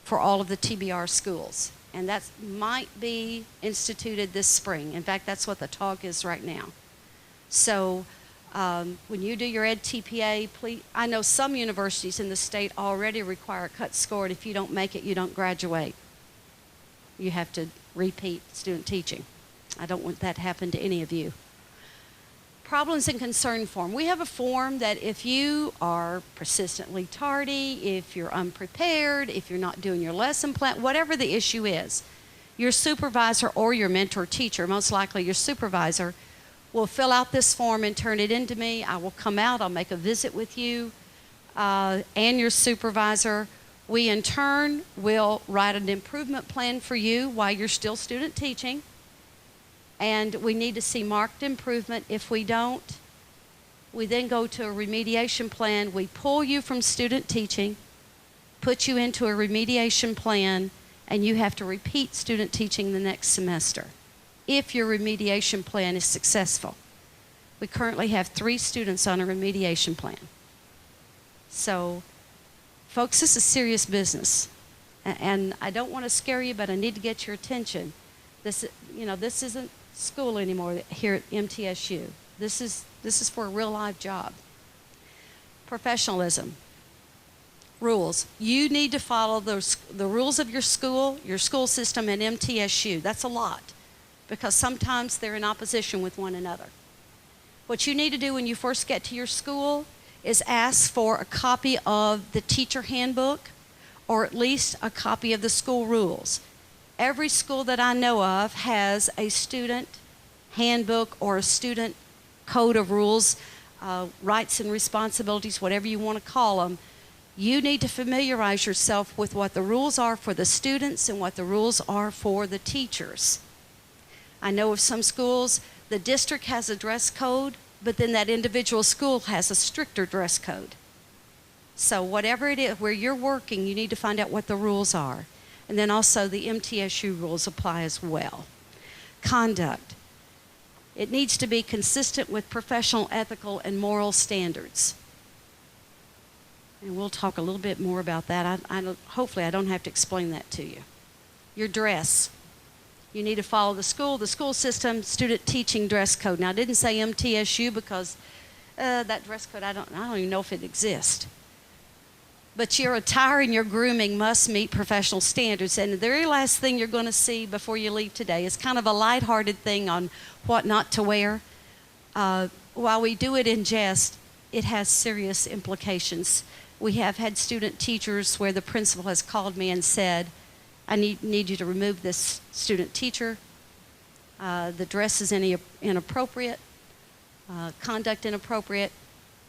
for all of the TBR schools. And that might be instituted this spring. In fact, that's what the talk is right now. So when you do your Ed TPA, please, I know some universities in the state already require a cut score, and if you don't make it, you don't graduate. You have to repeat student teaching. I don't want that to happen to any of you. Problems and concern form. We have a form that if you are persistently tardy, if you're unprepared, if you're not doing your lesson plan, whatever the issue is, your supervisor or your mentor teacher, most likely your supervisor, will fill out this form and turn it into me. I will come out, I'll make a visit with you and your supervisor. We, in turn, will write an improvement plan for you while you're still student teaching. And we need to see marked improvement. If we don't, we then go to a remediation plan. We pull you from student teaching, put you into a remediation plan, and you have to repeat student teaching the next semester if your remediation plan is successful. We currently have 3 students on a remediation plan. So, folks, this is serious business. And I don't want to scare you, but I need to get your attention. This isn't school anymore here at MTSU. This is for a real live job. Professionalism. Rules. You need to follow the rules of your school system, and MTSU. That's a lot. because sometimes they're in opposition with one another. What you need to do when you first get to your school is ask for a copy of the teacher handbook or at least a copy of the school rules. Every school that I know of has a student handbook or a student code of rules, rights and responsibilities, whatever you want to call them. You need to familiarize yourself with what the rules are for the students and what the rules are for the teachers. I know of some schools, the district has a dress code, but then that individual school has a stricter dress code. So whatever it is, where you're working, you need to find out what the rules are. And then also the MTSU rules apply as well. Conduct. It needs to be consistent with professional, ethical, and moral standards. And we'll talk a little bit more about that. Hopefully I don't have to explain that to you. Your dress. You need to follow the school system, student teaching dress code. Now I didn't say MTSU because that dress code, I don't even know if it exists. But your attire and your grooming must meet professional standards. And the very last thing you're going to see before you leave today is kind of a lighthearted thing on what not to wear. While we do it in jest, it has serious implications. We have had student teachers where the principal has called me and said, I need you to remove this student teacher. The dress is inappropriate, conduct inappropriate,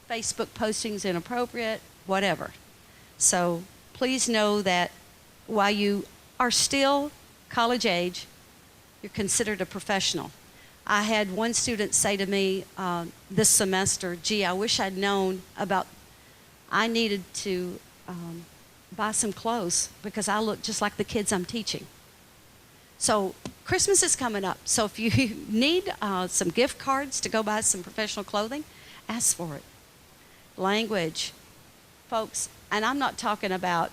Facebook postings inappropriate, whatever. So please know that while you are still college age, you're considered a professional. I had one student say to me this semester, gee, I wish I'd known about, I needed to buy some clothes because I look just like the kids I'm teaching. So Christmas is coming up. So if you need some gift cards to go buy some professional clothing, ask for it. Language. Folks, and I'm not talking about,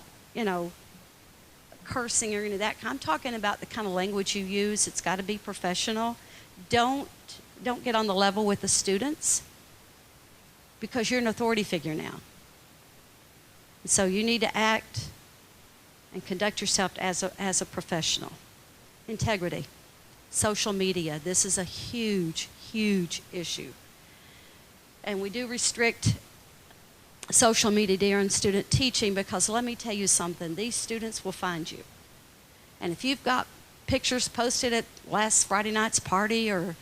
cursing or any of that. I'm talking about the kind of language you use. It's got to be professional. Don't get on the level with the students because you're an authority figure now. So you need to act and conduct yourself as a professional. Integrity. Social media. This is a huge, huge issue. And we do restrict social media during student teaching because let me tell you something, these students will find you. And if you've got pictures posted at last Friday night's party or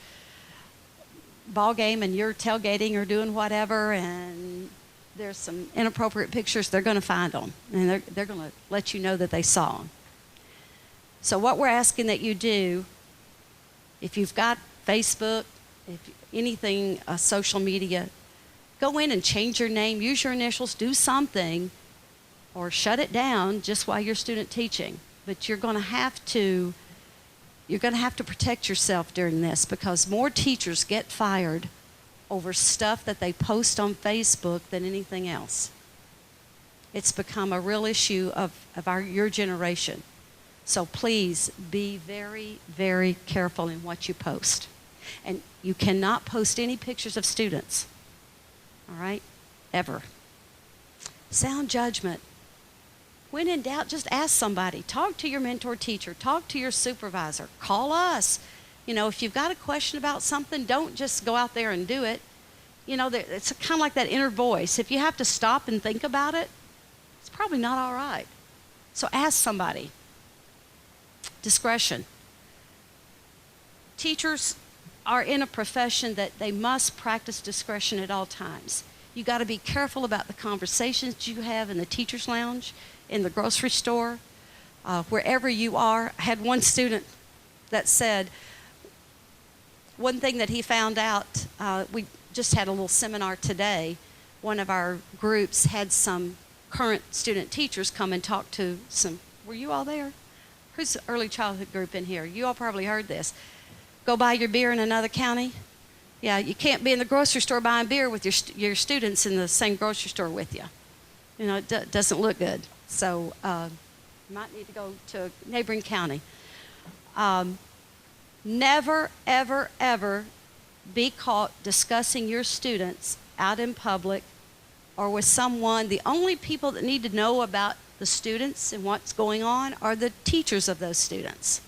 ball game and you're tailgating or doing whatever and there's some inappropriate pictures, they're going to find them and they're going to let you know that they saw them. So what we're asking that you do, if you've got Facebook, if anything, social media, go in and change your name, use your initials, do something, or shut it down just while you're student teaching. But you're going to have to protect yourself during this because more teachers get fired over stuff that they post on Facebook than anything else. It's become a real issue of your generation. So please be very, very careful in what you post. And you cannot post any pictures of students. All right? Ever. Sound judgment. When in doubt, just ask somebody. Talk to your mentor teacher. Talk to your supervisor. Call us. If you've got a question about something, don't just go out there and do it. It's kind of like that inner voice. If you have to stop and think about it, it's probably not all right. So ask somebody. Discretion. Teachers are in a profession that they must practice discretion at all times. You got to be careful about the conversations you have in the teacher's lounge, in the grocery store, wherever you are. I had one student that said one thing that he found out, we just had a little seminar today. One of our groups had some current student teachers come and talk to were you all there? Who's the early childhood group in here? You all probably heard this. Go buy your beer in another county? Yeah, you can't be in the grocery store buying beer with your students in the same grocery store with you. It doesn't look good. So you might need to go to a neighboring county. Never, ever, ever be caught discussing your students out in public or with someone. The only people that need to know about the students and what's going on are the teachers of those students.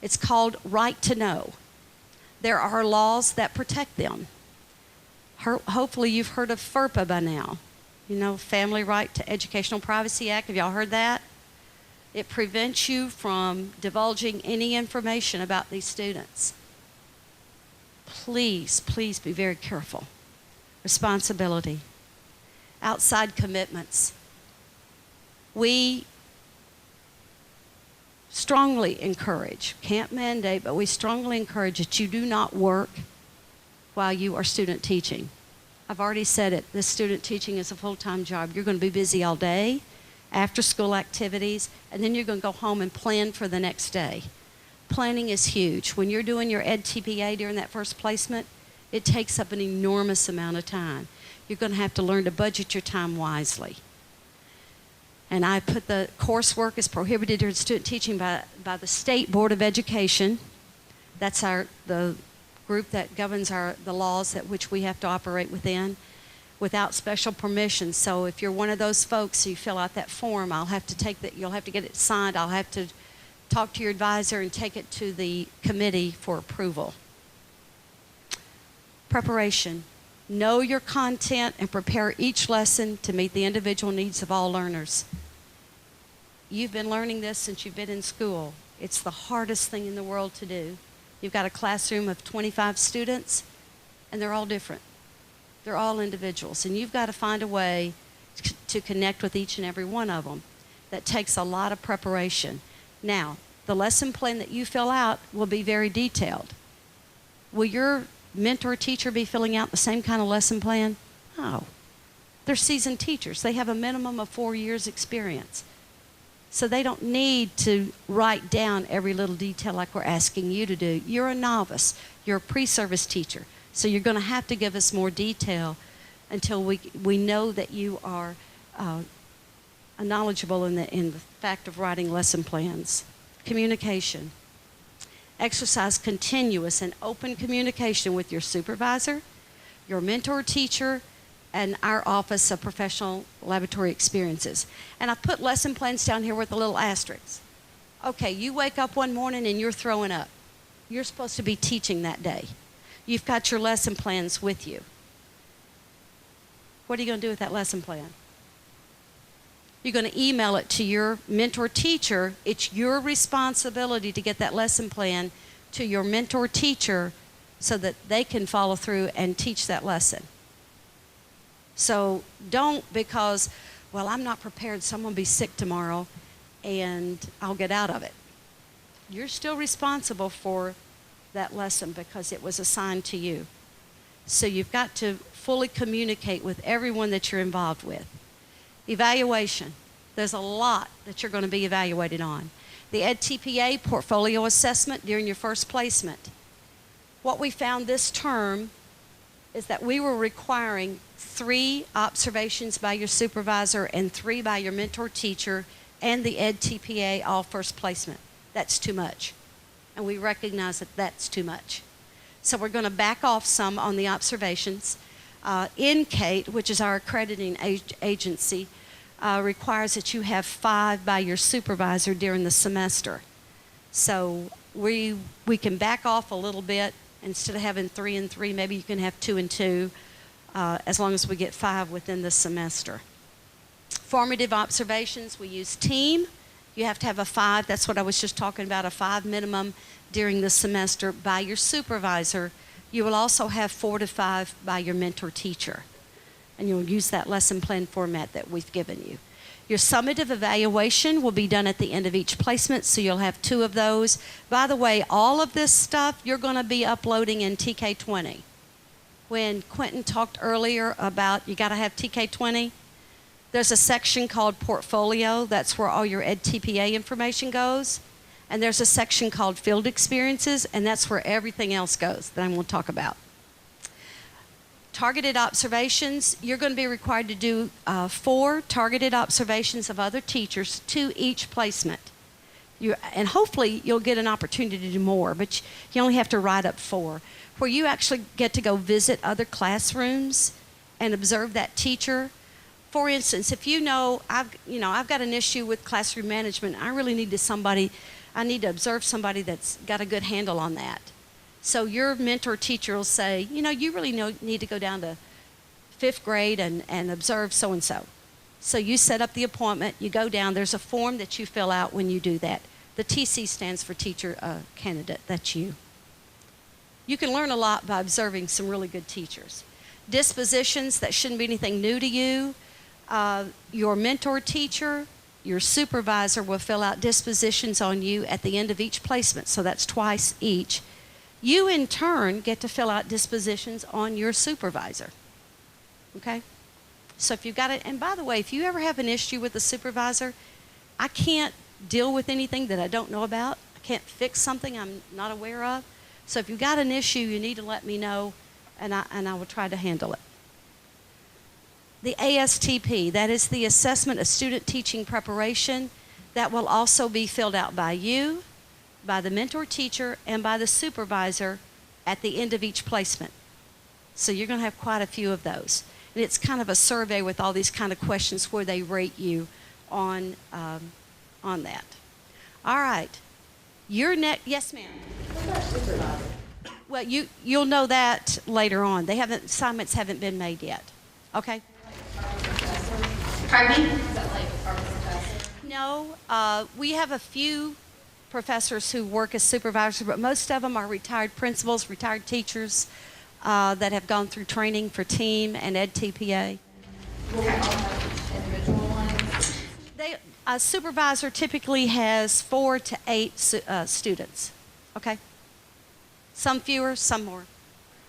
It's called right to know. There are laws that protect them. Hopefully you've heard of FERPA by now. You know, Family Right to Educational Privacy Act. Have y'all heard that? It prevents you from divulging any information about these students. Please, please be very careful. Responsibility. Outside commitments. We strongly encourage, can't mandate, but we strongly encourage that you do not work while you are student teaching. I've already said it, this student teaching is a full-time job. You're going to be busy all day, after school activities, and then you're going to go home and plan for the next day. Planning is huge. When you're doing your Ed TPA during that first placement, it takes up an enormous amount of time. You're going to have to learn to budget your time wisely. And I put the coursework is prohibited during student teaching by the State Board of Education. That's the group that governs the laws that which we have to operate within, without special permission. So if you're one of those folks, you fill out that form, I'll have to take that, you'll have to get it signed. I'll have to talk to your advisor and take it to the committee for approval. Preparation. Know your content and prepare each lesson to meet the individual needs of all learners. You've been learning this since you've been in school. It's the hardest thing in the world to do. You've got a classroom of 25 students, and they're all different. They're all individuals, and you've got to find a way to connect with each and every one of them. That takes a lot of preparation. Now, the lesson plan that you fill out will be very detailed. Will your mentor teacher be filling out the same kind of lesson plan? No. They're seasoned teachers. They have a minimum of 4 years experience. So they don't need to write down every little detail like we're asking you to do. You're a novice. You're a pre-service teacher. So you're going to have to give us more detail until we know that you are knowledgeable in the fact of writing lesson plans. Communication. Exercise continuous and open communication with your supervisor, your mentor teacher, and our Office of Professional Laboratory Experiences. And I put lesson plans down here with a little asterisk. Okay, you wake up one morning and you're throwing up. You're supposed to be teaching that day. You've got your lesson plans with you. What are you going to do with that lesson plan? You're going to email it to your mentor teacher. It's your responsibility to get that lesson plan to your mentor teacher so that they can follow through and teach that lesson. So don't because, well, I'm not prepared, so I'm going to be sick tomorrow and I'll get out of it. You're still responsible for that lesson because it was assigned to you. So you've got to fully communicate with everyone that you're involved with. Evaluation. There's a lot that you're going to be evaluated on. The Ed TPA portfolio assessment during your first placement. What we found this term is that we were requiring 3 observations by your supervisor and 3 by your mentor teacher and the Ed TPA all first placement. That's too much. And we recognize that that's too much. So we're going to back off some on the observations. NCATE, which is our accrediting agency, requires that you have 5 by your supervisor during the semester. So we can back off a little bit. Instead of having 3 and 3, maybe you can have 2 and 2, as long as we get 5 within the semester. Formative observations, we use team. You have to have a 5. That's what I was just talking about, a 5 minimum during the semester by your supervisor. You will also have 4 to 5 by your mentor teacher. And you'll use that lesson plan format that we've given you. Your summative evaluation will be done at the end of each placement, so you'll have 2 of those. By the way, all of this stuff you're going to be uploading in TK20. When Quentin talked earlier about you got to have TK20, there's a section called Portfolio. That's where all your Ed TPA information goes. And there's a section called Field Experiences, and that's where everything else goes that I'm going to talk about. Targeted observations, you're going to be required to do 4 targeted observations of other teachers to each placement. And hopefully you'll get an opportunity to do more, but you only have to write up 4, where you actually get to go visit other classrooms and observe that teacher. For instance, if I've got an issue with classroom management, I really need somebody I need to observe somebody that's got a good handle on that. So your mentor teacher will say, you really need to go down to 5th grade and observe so-and-so. So you set up the appointment, you go down, there's a form that you fill out when you do that. The TC stands for teacher candidate, that's you. You can learn a lot by observing some really good teachers. Dispositions, that shouldn't be anything new to you. Your mentor teacher, your supervisor will fill out dispositions on you at the end of each placement, so that's twice each. You, in turn, get to fill out dispositions on your supervisor, okay? So if you've got it, and by the way, if you ever have an issue with the supervisor, I can't deal with anything that I don't know about. I can't fix something I'm not aware of. So if you've got an issue, you need to let me know, and I will try to handle it. The ASTP, that is the Assessment of Student Teaching Preparation, that will also be filled out by you, by the mentor teacher, and by the supervisor at the end of each placement. So you're going to have quite a few of those. And it's kind of a survey with all these kind of questions where they rate you on that. All right. Your next, yes, ma'am. Well, you'll know that later on. Assignments haven't been made yet. Okay? Pardon me? Is that like our professor? No, we have a few professors who work as supervisors, but most of them are retired principals, retired teachers that have gone through training for team and EdTPA. Will we all have individual ones? A supervisor typically has 4 to 8 students, okay? Some fewer, some more.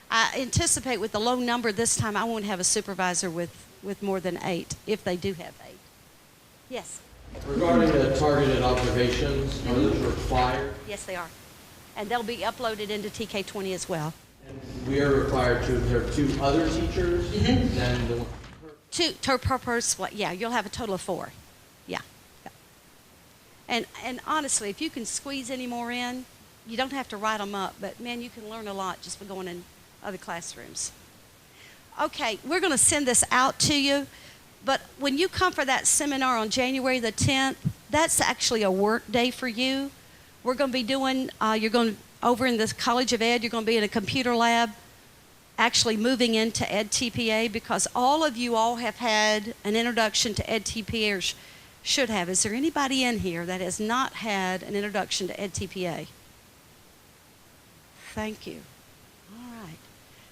I anticipate with the low number this time, I won't have a supervisor with more than 8, if they do have 8. Yes? Regarding the targeted observations, are those required? Yes, they are. And they'll be uploaded into TK20 as well. And we are required to observe 2 other teachers, then the one. Per person, yeah, you'll have a total of 4. Yeah. And honestly, if you can squeeze any more in, you don't have to write them up, but man, you can learn a lot just by going in other classrooms. Okay, we're going to send this out to you, but when you come for that seminar on January the 10th, that's actually a work day for you. We're going to be doing, over in the College of Ed, you're going to be in a computer lab, actually moving into EdTPA, because all of you all have had an introduction to EdTPA, or should have. Is there anybody in here that has not had an introduction to EdTPA? Thank you. All right.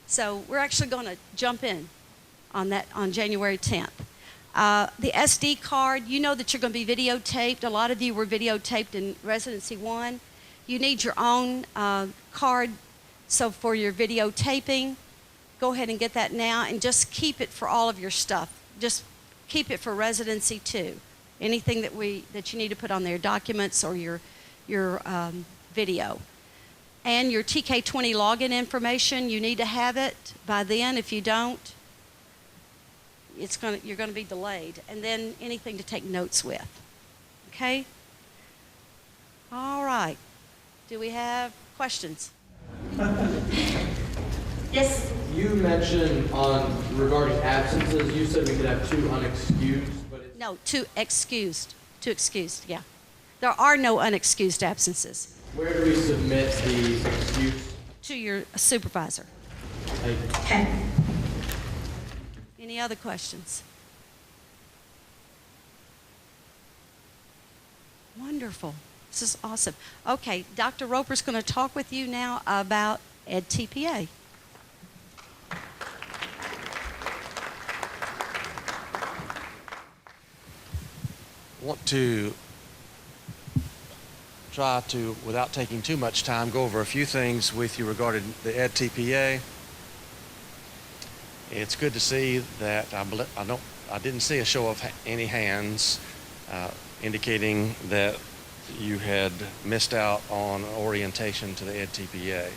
So we're actually going to jump in on that on January 10th. The SD card, you know that you're going to be videotaped. A lot of you were videotaped in Residency 1. You need your own card. So for your videotaping, go ahead and get that now, and just keep it for all of your stuff. Just keep it for Residency 2. Anything that you need to put on there, documents or your video. And your TK20 login information, you need to have it by then. If you don't, you're going to be delayed. And then anything to take notes with. Okay? All right. Do we have questions? Yes. You mentioned regarding absences, you said we could have 2 unexcused, but it's... No, 2 excused. 2 excused, yeah. There are no unexcused absences. Where do we submit the excuse? To your supervisor. Okay. Any other questions? Wonderful. This is awesome. Okay, Dr. Roper's going to talk with you now about EdTPA. Want to try to, without taking too much time, go over a few things with you regarding the EdTPA. It's good to see that I didn't see a show of any hands indicating that you had missed out on orientation to the EdTPA.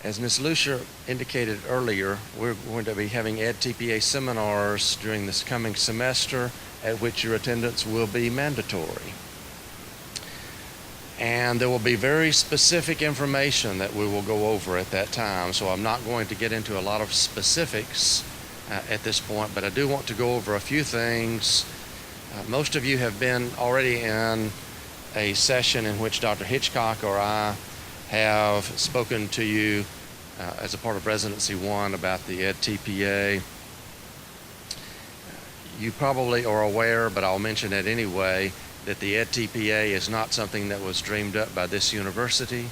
As Ms. Lucia indicated earlier, we're going to be having EdTPA seminars during this coming semester, at which your attendance will be mandatory. And there will be very specific information that we will go over at that time, so I'm not going to get into a lot of specifics at this point, but I do want to go over a few things. Most of you have been already in a session in which Dr. Hitchcock or I have spoken to you as a part of Residency 1 about the EdTPA. You probably are aware, but I'll mention it anyway, that the EdTPA is not something that was dreamed up by this university.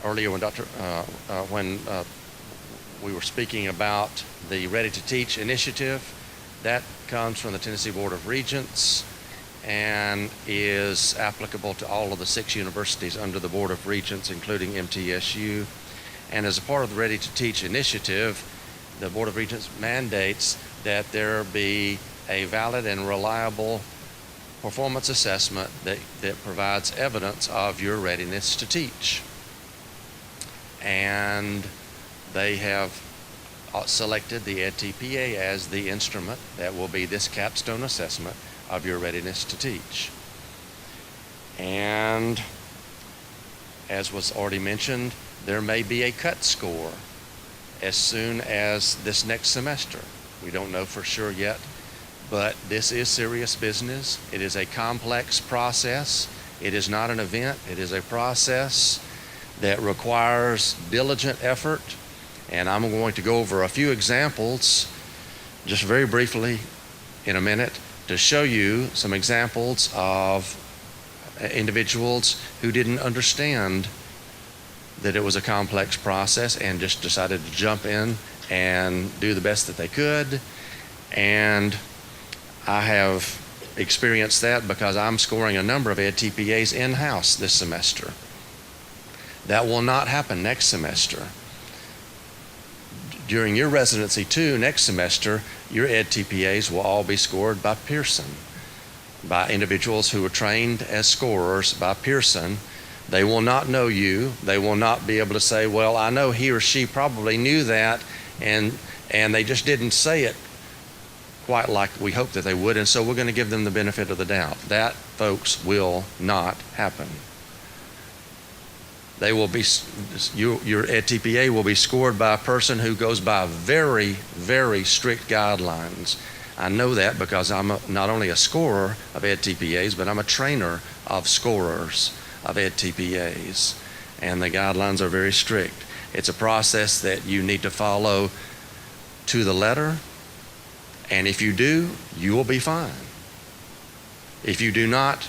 Earlier when we were speaking about the Ready to Teach initiative, that comes from the Tennessee Board of Regents and is applicable to all of the 6 universities under the Board of Regents, including MTSU. And as a part of the Ready to Teach initiative, the Board of Regents mandates that there be a valid and reliable performance assessment that provides evidence of your readiness to teach. And they have selected the EdTPA as the instrument that will be this capstone assessment of your readiness to teach. And as was already mentioned, there may be a cut score as soon as this next semester. We don't know for sure yet, but this is serious business. It is a complex process. It is not an event. It is a process that requires diligent effort. And I'm going to go over a few examples just very briefly in a minute to show you some examples of individuals who didn't understand that it was a complex process and just decided to jump in and do the best that they could. And I have experienced that because I'm scoring a number of EdTPAs in-house this semester. That will not happen next semester. During your Residency 2 next semester, your EdTPAs will all be scored by Pearson, by individuals who were trained as scorers by Pearson. They will not know you. They will not be able to say, well, I know he or she probably knew that, and they just didn't say it quite like we hoped that they would, and so we're going to give them the benefit of the doubt. That, folks, will not happen. They will be, your EdTPA will be scored by a person who goes by very, very strict guidelines. I know that because I'm not only a scorer of EdTPAs, but I'm a trainer of scorers of EdTPAs. And the guidelines are very strict. It's a process that you need to follow to the letter. And if you do, you will be fine. If you do not,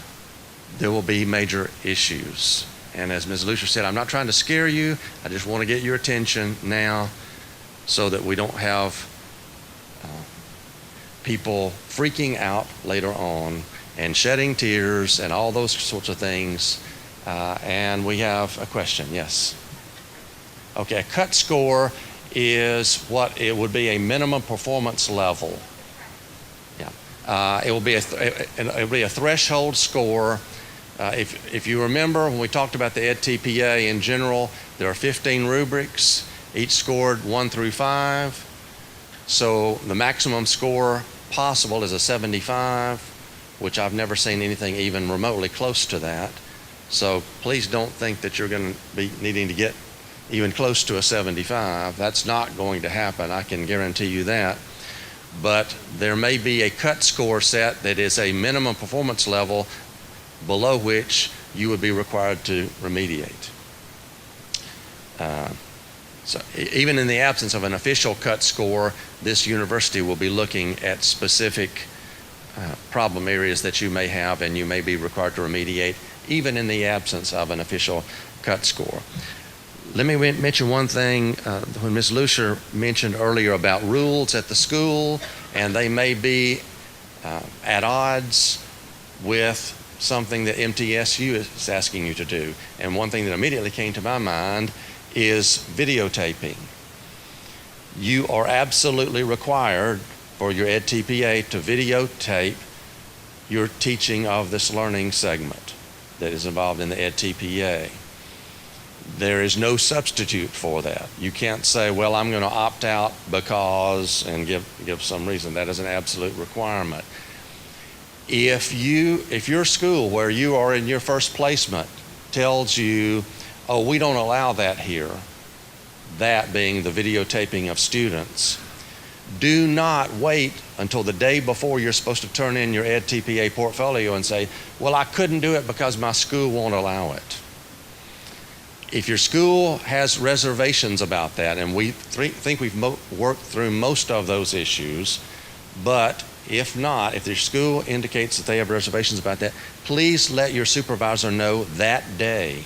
there will be major issues. And as Ms. Lucia said, I'm not trying to scare you. I just want to get your attention now so that we don't have people freaking out later on and shedding tears and all those sorts of things. And we have a question. Yes. Okay, a cut score is what it would be a minimum performance level. Yeah. It will be a threshold score. If you remember when we talked about the EdTPA in general, there are 15 rubrics, each scored 1 through 5. So the maximum score possible is a 75, which I've never seen anything even remotely close to that. So please don't think that you're going to be needing to get even close to a 75. That's not going to happen, I can guarantee you that. But there may be a cut score set that is a minimum performance level below which you would be required to remediate. So even in the absence of an official cut score, this university will be looking at specific problem areas that you may have and you may be required to remediate, even in the absence of an official cut score. Let me mention one thing. When Ms. Lucia mentioned earlier about rules at the school, and they may be at odds with something that MTSU is asking you to do. And one thing that immediately came to my mind is videotaping. You are absolutely required for your EdTPA to videotape your teaching of this learning segment that is involved in the EdTPA. There is no substitute for that. You can't say, well, I'm going to opt out because, and give some reason. That is an absolute requirement. If your school where you are in your first placement tells you, oh, we don't allow that here, that being the videotaping of students, Do not wait until the day before you're supposed to turn in your EdTPA portfolio and say, well, I couldn't do it because my school won't allow it. If your school has reservations about that, and we think we've worked through most of those issues, but if not, if your school indicates that they have reservations about that, please let your supervisor know that day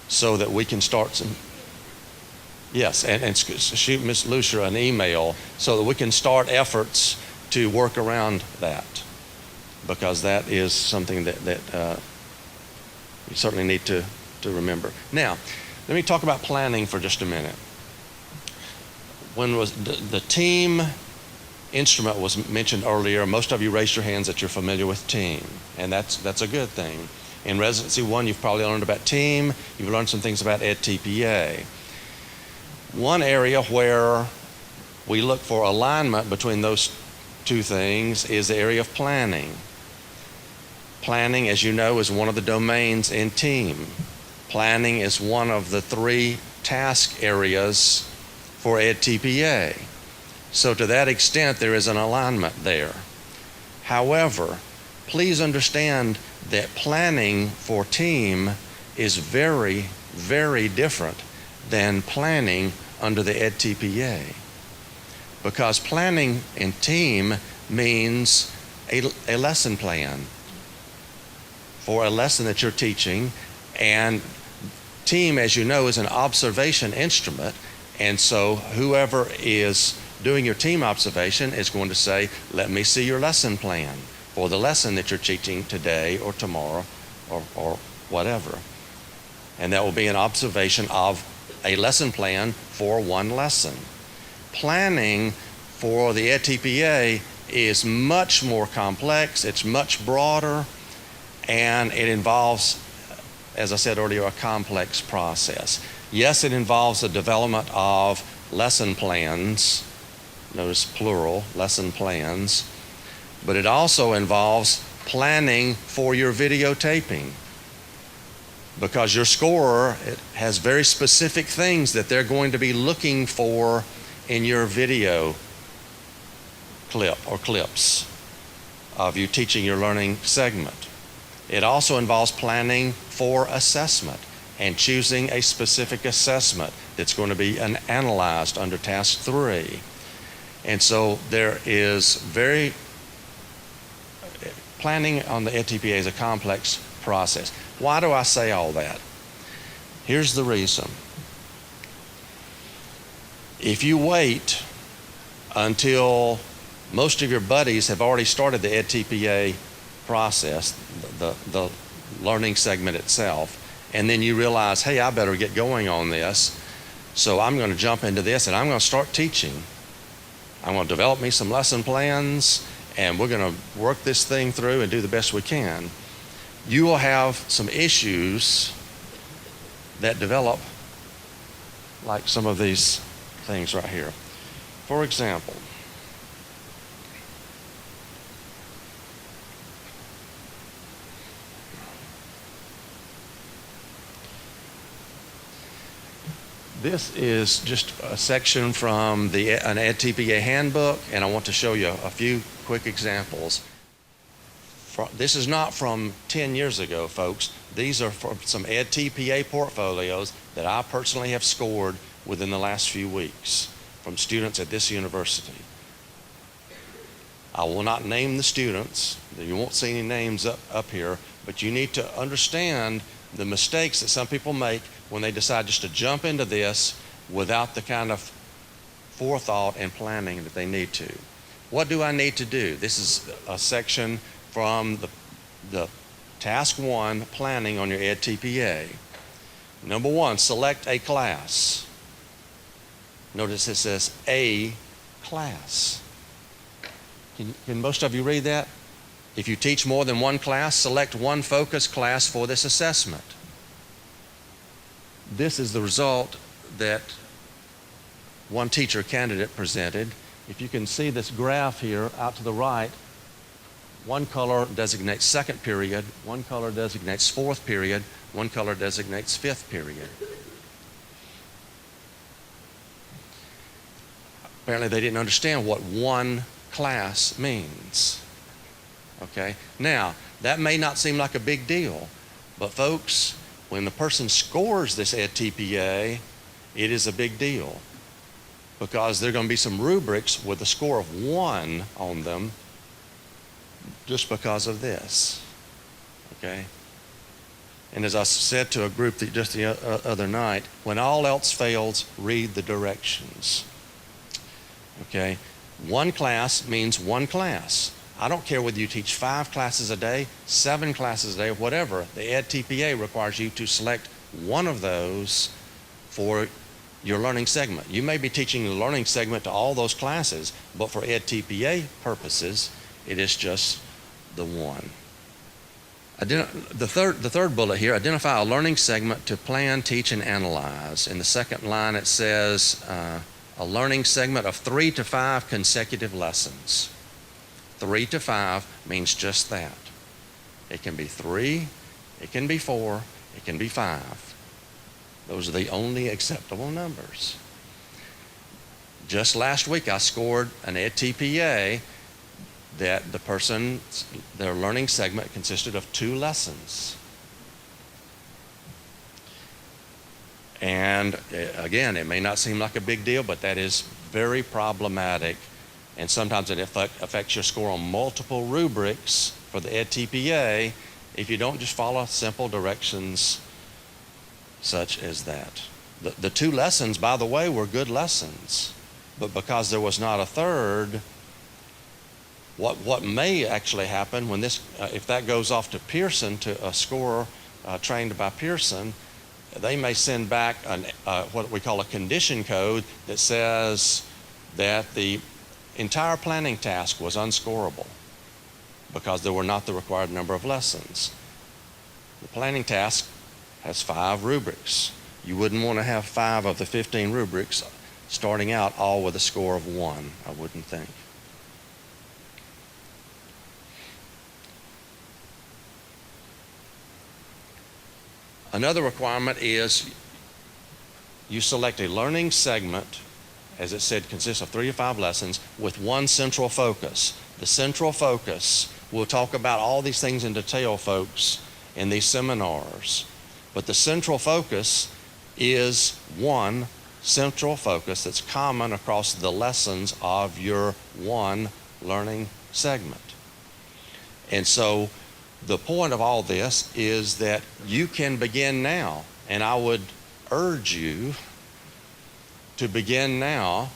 so that we can start some. Yes, and shoot Ms. Lucia an email so that we can start efforts to work around that, because that is something that you certainly need to remember. Now, let me talk about planning for just a minute. When was the team instrument was mentioned earlier, most of you raised your hands that you're familiar with team, and that's a good thing. In Residency 1, you've probably learned about team, you've learned some things about EdTPA. One area where we look for alignment between those two things is the area of planning. Planning, as you know, is one of the domains in team. Planning is one of the 3 task areas for EdTPA. So to that extent, there is an alignment there. However, please understand that planning for team is very, very different than planning under the EdTPA. Because planning in team means a lesson plan for a lesson that you're teaching, and team, as you know, is an observation instrument, and so whoever is doing your team observation is going to say, let me see your lesson plan for the lesson that you're teaching today or tomorrow or whatever. And that will be an observation of a lesson plan for one lesson. Planning for the EdTPA is much more complex, it's much broader, and it involves, as I said earlier, a complex process. Yes, it involves the development of lesson plans, notice plural, lesson plans, but it also involves planning for your videotaping, because your scorer has very specific things that they're going to be looking for in your video clip or clips of you teaching your learning segment. It also involves planning for assessment and choosing a specific assessment that's going to be analyzed under task 3. And so there is planning on the EdTPA is a complex process. Why do I say all that? Here's the reason. If you wait until most of your buddies have already started the EdTPA process, the learning segment itself, and then you realize, hey, I better get going on this, so I'm going to jump into this and I'm going to start teaching. I'm going to develop me some lesson plans, and we're going to work this thing through and do the best we can. You will have some issues that develop, like some of these things right here. For example, this is just a section from an EdTPA handbook, and I want to show you a few quick examples. This is not from 10 years ago, folks. These are from some EdTPA portfolios that I personally have scored within the last few weeks from students at this university. I will not name the students. You won't see any names up here, but you need to understand the mistakes that some people make when they decide just to jump into this without the kind of forethought and planning that they need to. What do I need to do? This is a section from the task 1, planning on your EdTPA. Number 1, select a class. Notice it says a class. Can most of you read that? If you teach more than one class, select one focus class for this assessment. This is the result that one teacher candidate presented. If you can see this graph here out to the right, one color designates second period, one color designates fourth period, one color designates fifth period. Apparently they didn't understand what one class means. Okay? Now, that may not seem like a big deal, but folks, when the person scores this EdTPA, it is a big deal, because there are going to be some rubrics with a score of 1 on them just because of this. Okay? And as I said to a group just the other night, when all else fails, read the directions. Okay? One class means one class. I don't care whether you teach 5 classes a day, 7 classes a day, whatever. The EdTPA requires you to select one of those for your learning segment. You may be teaching the learning segment to all those classes, but for EdTPA purposes, it is just the one. The third bullet here, identify a learning segment to plan, teach, and analyze. In the second line, it says a learning segment of 3 to 5 consecutive lessons. 3 to 5 means just that. It can be 3, it can be 4, it can be 5. Those are the only acceptable numbers. Just last week, I scored an EdTPA that their learning segment consisted of 2 lessons. And again, it may not seem like a big deal, but that is very problematic. And sometimes it affects your score on multiple rubrics for the EdTPA if you don't just follow simple directions such as that. The 2 lessons, by the way, were good lessons, but because there was not a third, what may actually happen when if that goes off to Pearson, to a scorer trained by Pearson, they may send back what we call a condition code that says that the entire planning task was unscorable because there were not the required number of lessons. The planning task has 5 rubrics. You wouldn't want to have 5 of the 15 rubrics starting out all with a score of 1, I wouldn't think. Another requirement is you select a learning segment, as it said, consists of 3 to 5 lessons with one central focus. The central focus, we'll talk about all these things in detail, folks, in these seminars. But the central focus is one central focus that's common across the lessons of your one learning segment. And so the point of all this is that you can begin now, and I would urge you to begin now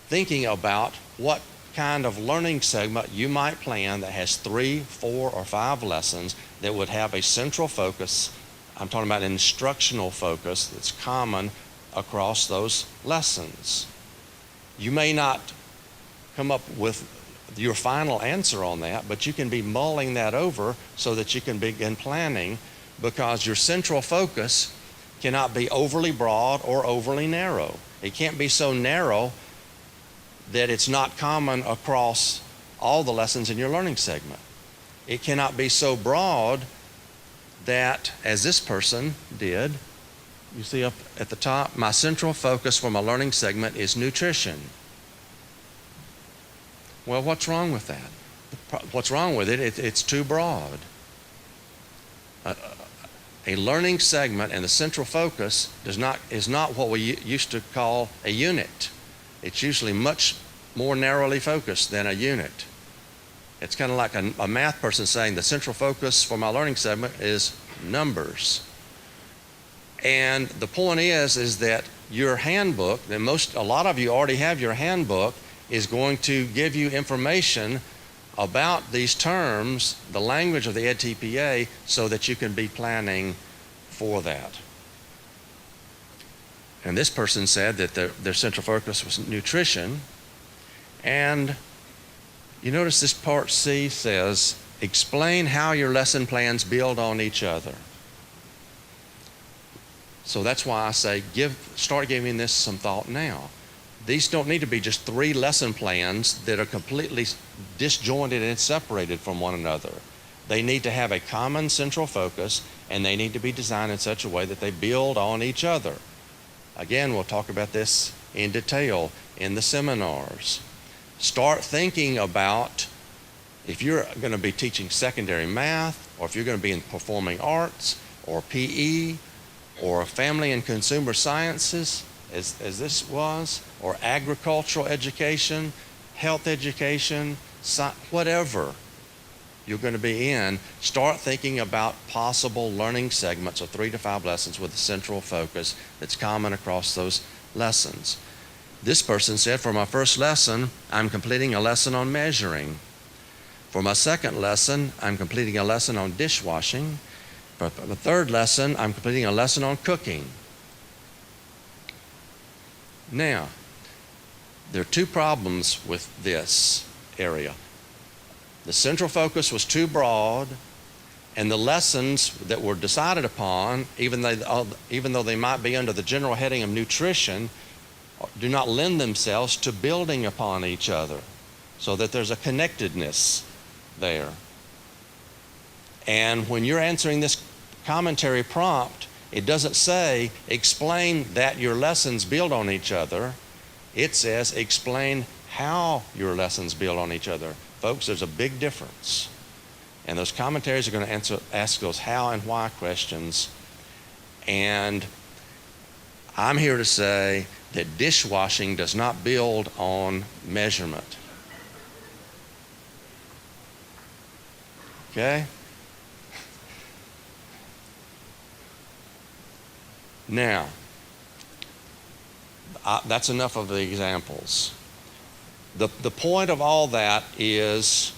thinking about what kind of learning segment you might plan that has 3, 4, or 5 lessons that would have a central focus. I'm talking about an instructional focus that's common across those lessons. You may not come up with your final answer on that, but you can be mulling that over so that you can begin planning, because your central focus cannot be overly broad or overly narrow. It can't be so narrow that it's not common across all the lessons in your learning segment. It cannot be so broad that, as this person did, you see up at the top, my central focus for my learning segment is nutrition. Well, what's wrong with that? What's wrong with it? It's too broad. A learning segment and the central focus is not what we used to call a unit. It's usually much more narrowly focused than a unit. It's kind of like a math person saying the central focus for my learning segment is numbers. And the point is that your handbook, and a lot of you already have your handbook, is going to give you information about these terms, the language of the EdTPA, so that you can be planning for that. And this person said that their central focus was nutrition. And you notice this part C says, explain how your lesson plans build on each other. So that's why I say start giving this some thought now. These don't need to be just 3 lesson plans that are completely disjointed and separated from one another. They need to have a common central focus, and they need to be designed in such a way that they build on each other. Again, we'll talk about this in detail in the seminars. Start thinking about if you're going to be teaching secondary math, or if you're going to be in performing arts, or PE, or family and consumer sciences, as this was, or agricultural education, health education, whatever you're going to be in, start thinking about possible learning segments of 3 to 5 lessons with a central focus that's common across those lessons. This person said, for my first lesson, I'm completing a lesson on measuring. For my second lesson, I'm completing a lesson on dishwashing. For the third lesson, I'm completing a lesson on cooking. Now, there are 2 problems with this area. The central focus was too broad, and the lessons that were decided upon, even though they might be under the general heading of nutrition, do not lend themselves to building upon each other, so that there's a connectedness there. And when you're answering this commentary prompt, it doesn't say, explain that your lessons build on each other. It says, explain how your lessons build on each other. Folks, there's a big difference. And those commentaries are going to ask those how and why questions. And I'm here to say that dishwashing does not build on measurement. Okay? Now, that's enough of the examples. The point of all that is,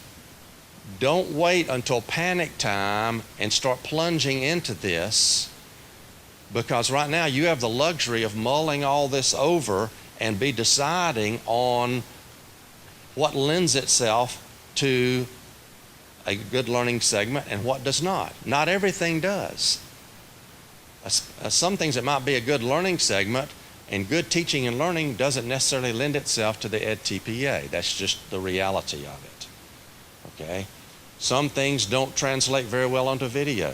don't wait until panic time and start plunging into this, because right now you have the luxury of mulling all this over and be deciding on what lends itself to a good learning segment and what does not. Not everything does. Some things that might be a good learning segment and good teaching and learning doesn't necessarily lend itself to the EdTPA. That's just the reality of it. Okay? Some things don't translate very well onto video.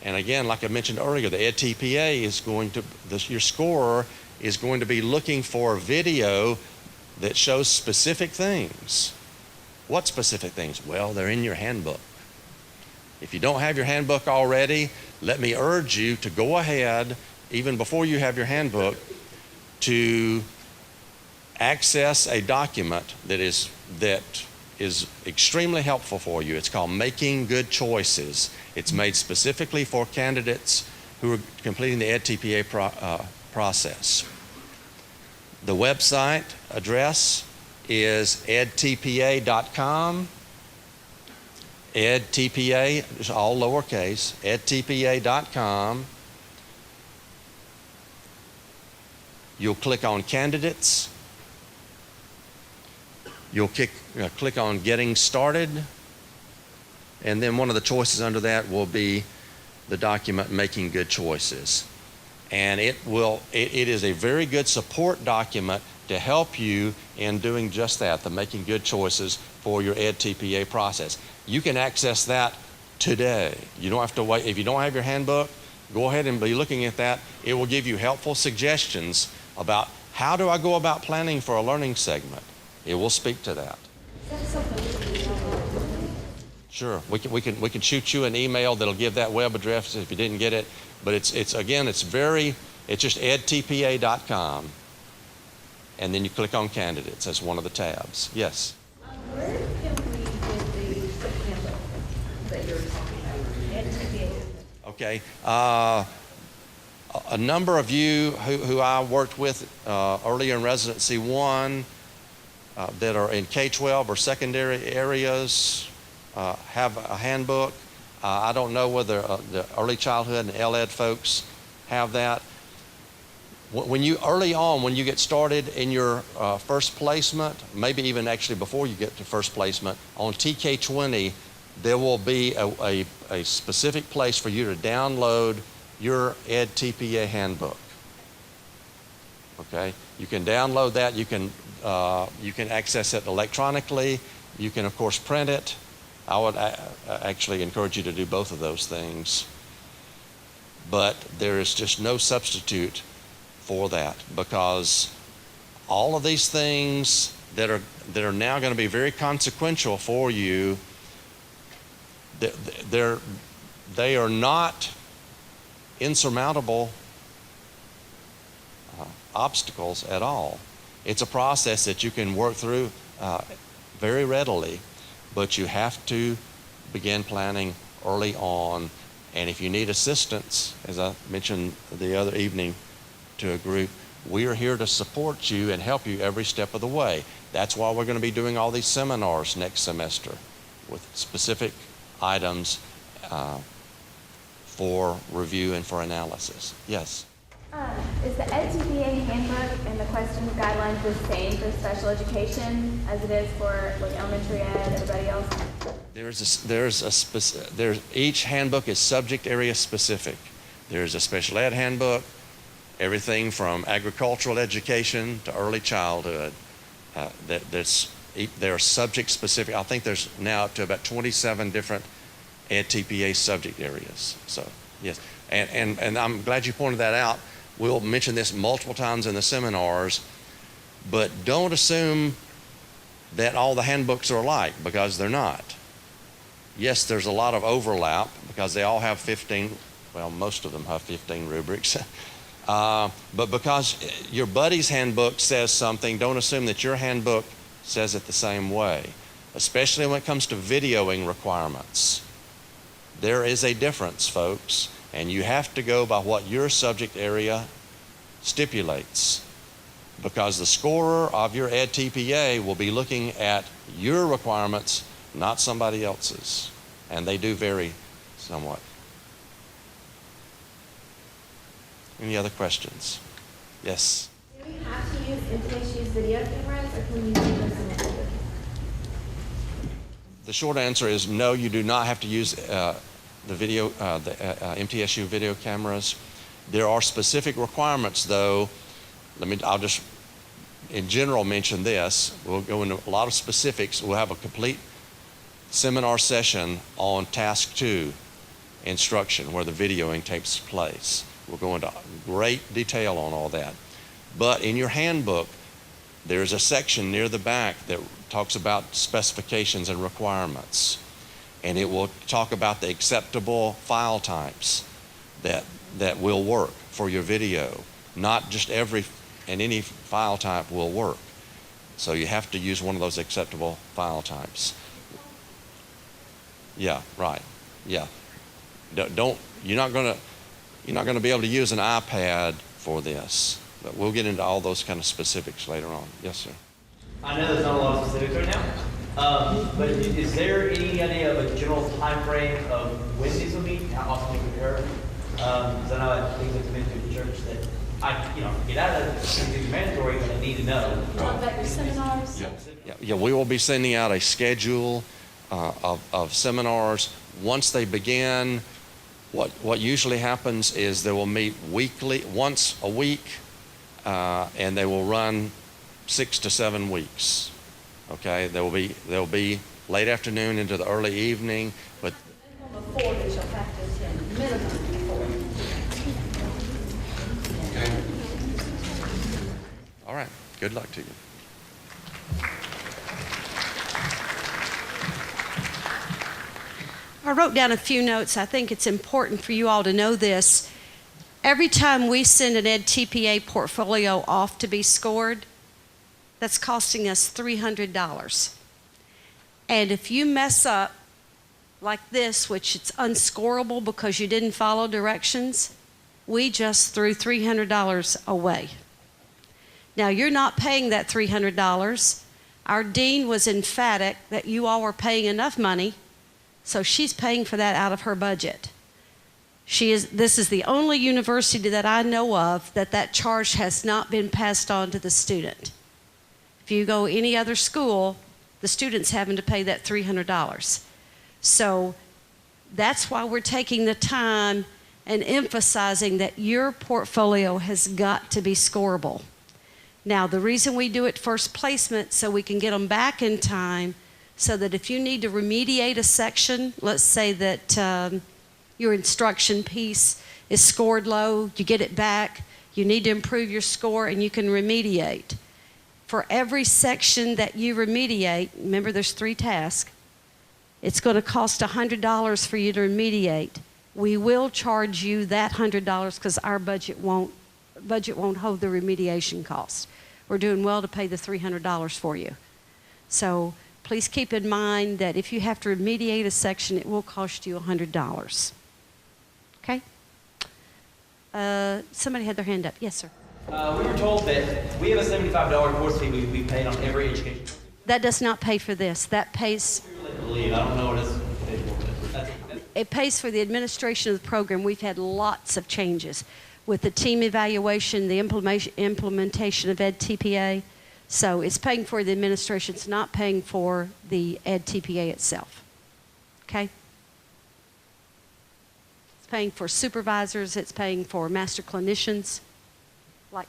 And again, like I mentioned earlier, the EdTPA is going to, your scorer is going to be looking for video that shows specific things. What specific things? Well, they're in your handbook. If you don't have your handbook already, let me urge you to go ahead, even before you have your handbook, to access a document that is extremely helpful for you. It's called Making Good Choices. It's made specifically for candidates who are completing the EdTPA process. The website address is edtpa.com. EdTPA is all lowercase, edtpa.com. You'll click on Candidates. You'll click on Getting Started. And then one of the choices under that will be the document Making Good Choices. And it is a very good support document to help you in doing just that, the making good choices for your EdTPA process. You can access that today. You don't have to wait. If you don't have your handbook, go ahead and be looking at that. It will give you helpful suggestions about how do I go about planning for a learning segment. It will speak to that. Sure, we can shoot you an email that'll give that web address if you didn't get it. But it's just edtpa.com. And then you click on Candidates as one of the tabs. Yes? Where can we get the handbook that you're talking about? Okay. A number of you who I worked with earlier in Residency 1 that are in K-12 or secondary areas have a handbook. I don't know whether the early childhood and LED folks have that. When you get started in your first placement, maybe even actually before you get to first placement, on TK20, there will be a specific place for you to download your EdTPA handbook. Okay, you can download that. You can access it electronically. You can, of course, print it. I would actually encourage you to do both of those things. But there is just no substitute for that, because all of these things that are now going to be very consequential for you, they are not insurmountable obstacles at all. It's a process that you can work through very readily, but you have to begin planning early on. And if you need assistance, as I mentioned the other evening to a group, we are here to support you and help you every step of the way. That's why we're going to be doing all these seminars next semester with specific items for review and for analysis. Yes? Is the EdTPA handbook and the questions guidelines the same for special education as it is for like elementary ed, everybody else? Each handbook is subject area specific. There's a special ed handbook, everything from agricultural education to early childhood. They're subject specific. I think there's now up to about 27 different EdTPA subject areas. So yes, and I'm glad you pointed that out. We'll mention this multiple times in the seminars, but don't assume that all the handbooks are alike, because they're not. Yes, there's a lot of overlap because they all have 15, well, most of them have 15 rubrics. But because your buddy's handbook says something, don't assume that your handbook says it the same way, especially when it comes to videoing requirements. There is a difference, folks, and you have to go by what your subject area stipulates, because the scorer of your EdTPA will be looking at your requirements, not somebody else's, and they do vary somewhat. Any other questions? Yes? Do we have to use MTSU's video cameras, or can we use this? The short answer is no, you do not have to use the MTSU video cameras. There are specific requirements, though. I'll just in general mention this. We'll go into a lot of specifics. We'll have a complete seminar session on task 2, instruction, where the videoing takes place. We'll go into great detail on all that. But in your handbook, there's a section near the back that talks about specifications and requirements. And it will talk about the acceptable file types that will work for your video. Not just any file type will work. So you have to use one of those acceptable file types. Yeah, right. Yeah. You're not going to be able to use an iPad for this. But we'll get into all those kind of specifics later on. Yes, sir. I know there's not a lot of specifics right now, but is there any idea of a general time frame of when these will meet, how often they occur? Because I know I think it's been through the church that get out of it, it's mandatory, but I need to know. What about your seminars? Yeah, we will be sending out a schedule of seminars. Once they begin, what usually happens is they will meet weekly, once a week, and they will run 6 to 7 weeks. Okay, they'll be late afternoon into the early evening, but Before that you'll practice in minimum before. okay. All right. Good luck to you. I wrote down a few notes. I think it's important for you all to know this. Every time we send an EdTPA portfolio off to be scored, that's costing us $300. And if you mess up like this, which it's unscorable because you didn't follow directions, we just threw $300 away. Now, you're not paying that $300. Our dean was emphatic that you all were paying enough money, so she's paying for that out of her budget. This is the only university that I know of that charge has not been passed on to the student. If you go any other school, the student's having to pay that $300. So that's why we're taking the time and emphasizing that your portfolio has got to be scoreable. Now, the reason we do it first placement, so we can get them back in time, so that if you need to remediate a section, let's say that your instruction piece is scored low, you get it back, you need to improve your score, and you can remediate. For every section that you remediate, remember there's 3 tasks, it's going to cost $100 for you to remediate. We will charge you that $100 because our budget won't hold the remediation cost. We're doing well to pay the $300 for you. So please keep in mind that if you have to remediate a section, it will cost you $100. Okay? Somebody had their hand up. Yes, sir. We were told that we have a $75 course fee we paid on every education. That does not pay for this. That pays. I believe, I don't know what it's paid for, but that's. It pays for the administration of the program. We've had lots of changes with the team evaluation, the implementation of EdTPA. So it's paying for the administration. It's not paying for the EdTPA itself. Okay? It's paying for supervisors. It's paying for master clinicians, like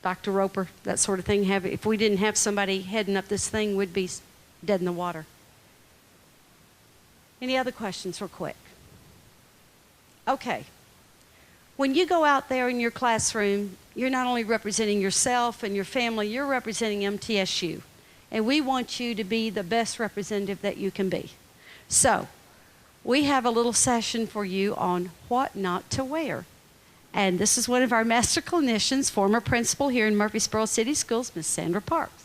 Dr. Roper, that sort of thing. If we didn't have somebody heading up this thing, we'd be dead in the water. Any other questions real quick? Okay. When you go out there in your classroom, you're not only representing yourself and your family, you're representing MTSU. And we want you to be the best representative that you can be. So, we have a little session for you on what not to wear. And this is one of our master clinicians, former principal here in Murfreesboro City Schools, Ms. Sandra Parks.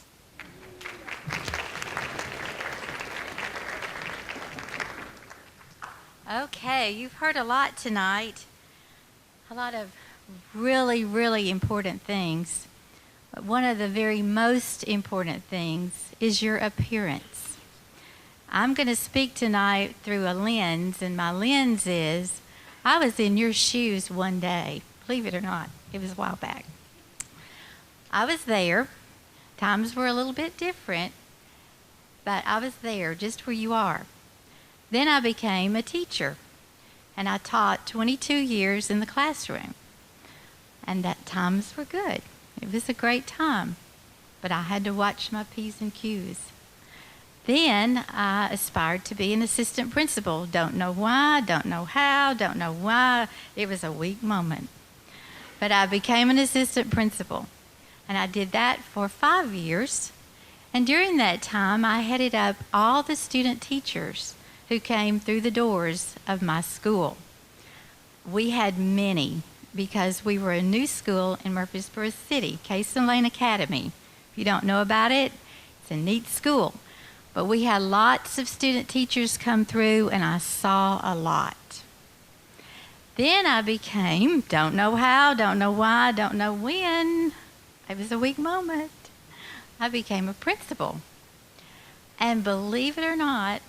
Okay, you've heard a lot tonight. A lot of really, really important things. But one of the very most important things is your appearance. I'm going to speak tonight through a lens, and my lens is, I was in your shoes one day. Believe it or not, it was a while back. I was there. Times were a little bit different, but I was there just where you are. Then I became a teacher, and I taught 22 years in the classroom. And that times were good. It was a great time, but I had to watch my P's and Q's. Then I aspired to be an assistant principal. Don't know why, don't know how, don't know why. It was a weak moment. But I became an assistant principal, and I did that for 5 years. And during that time, I headed up all the student teachers who came through the doors of my school. We had many because we were a new school in Murfreesboro City, Cason Lane Academy. If you don't know about it, it's a neat school. But we had lots of student teachers come through, and I saw a lot. Then I became, don't know how, don't know why, don't know when. It was a weak moment. I became a principal. And believe it or not,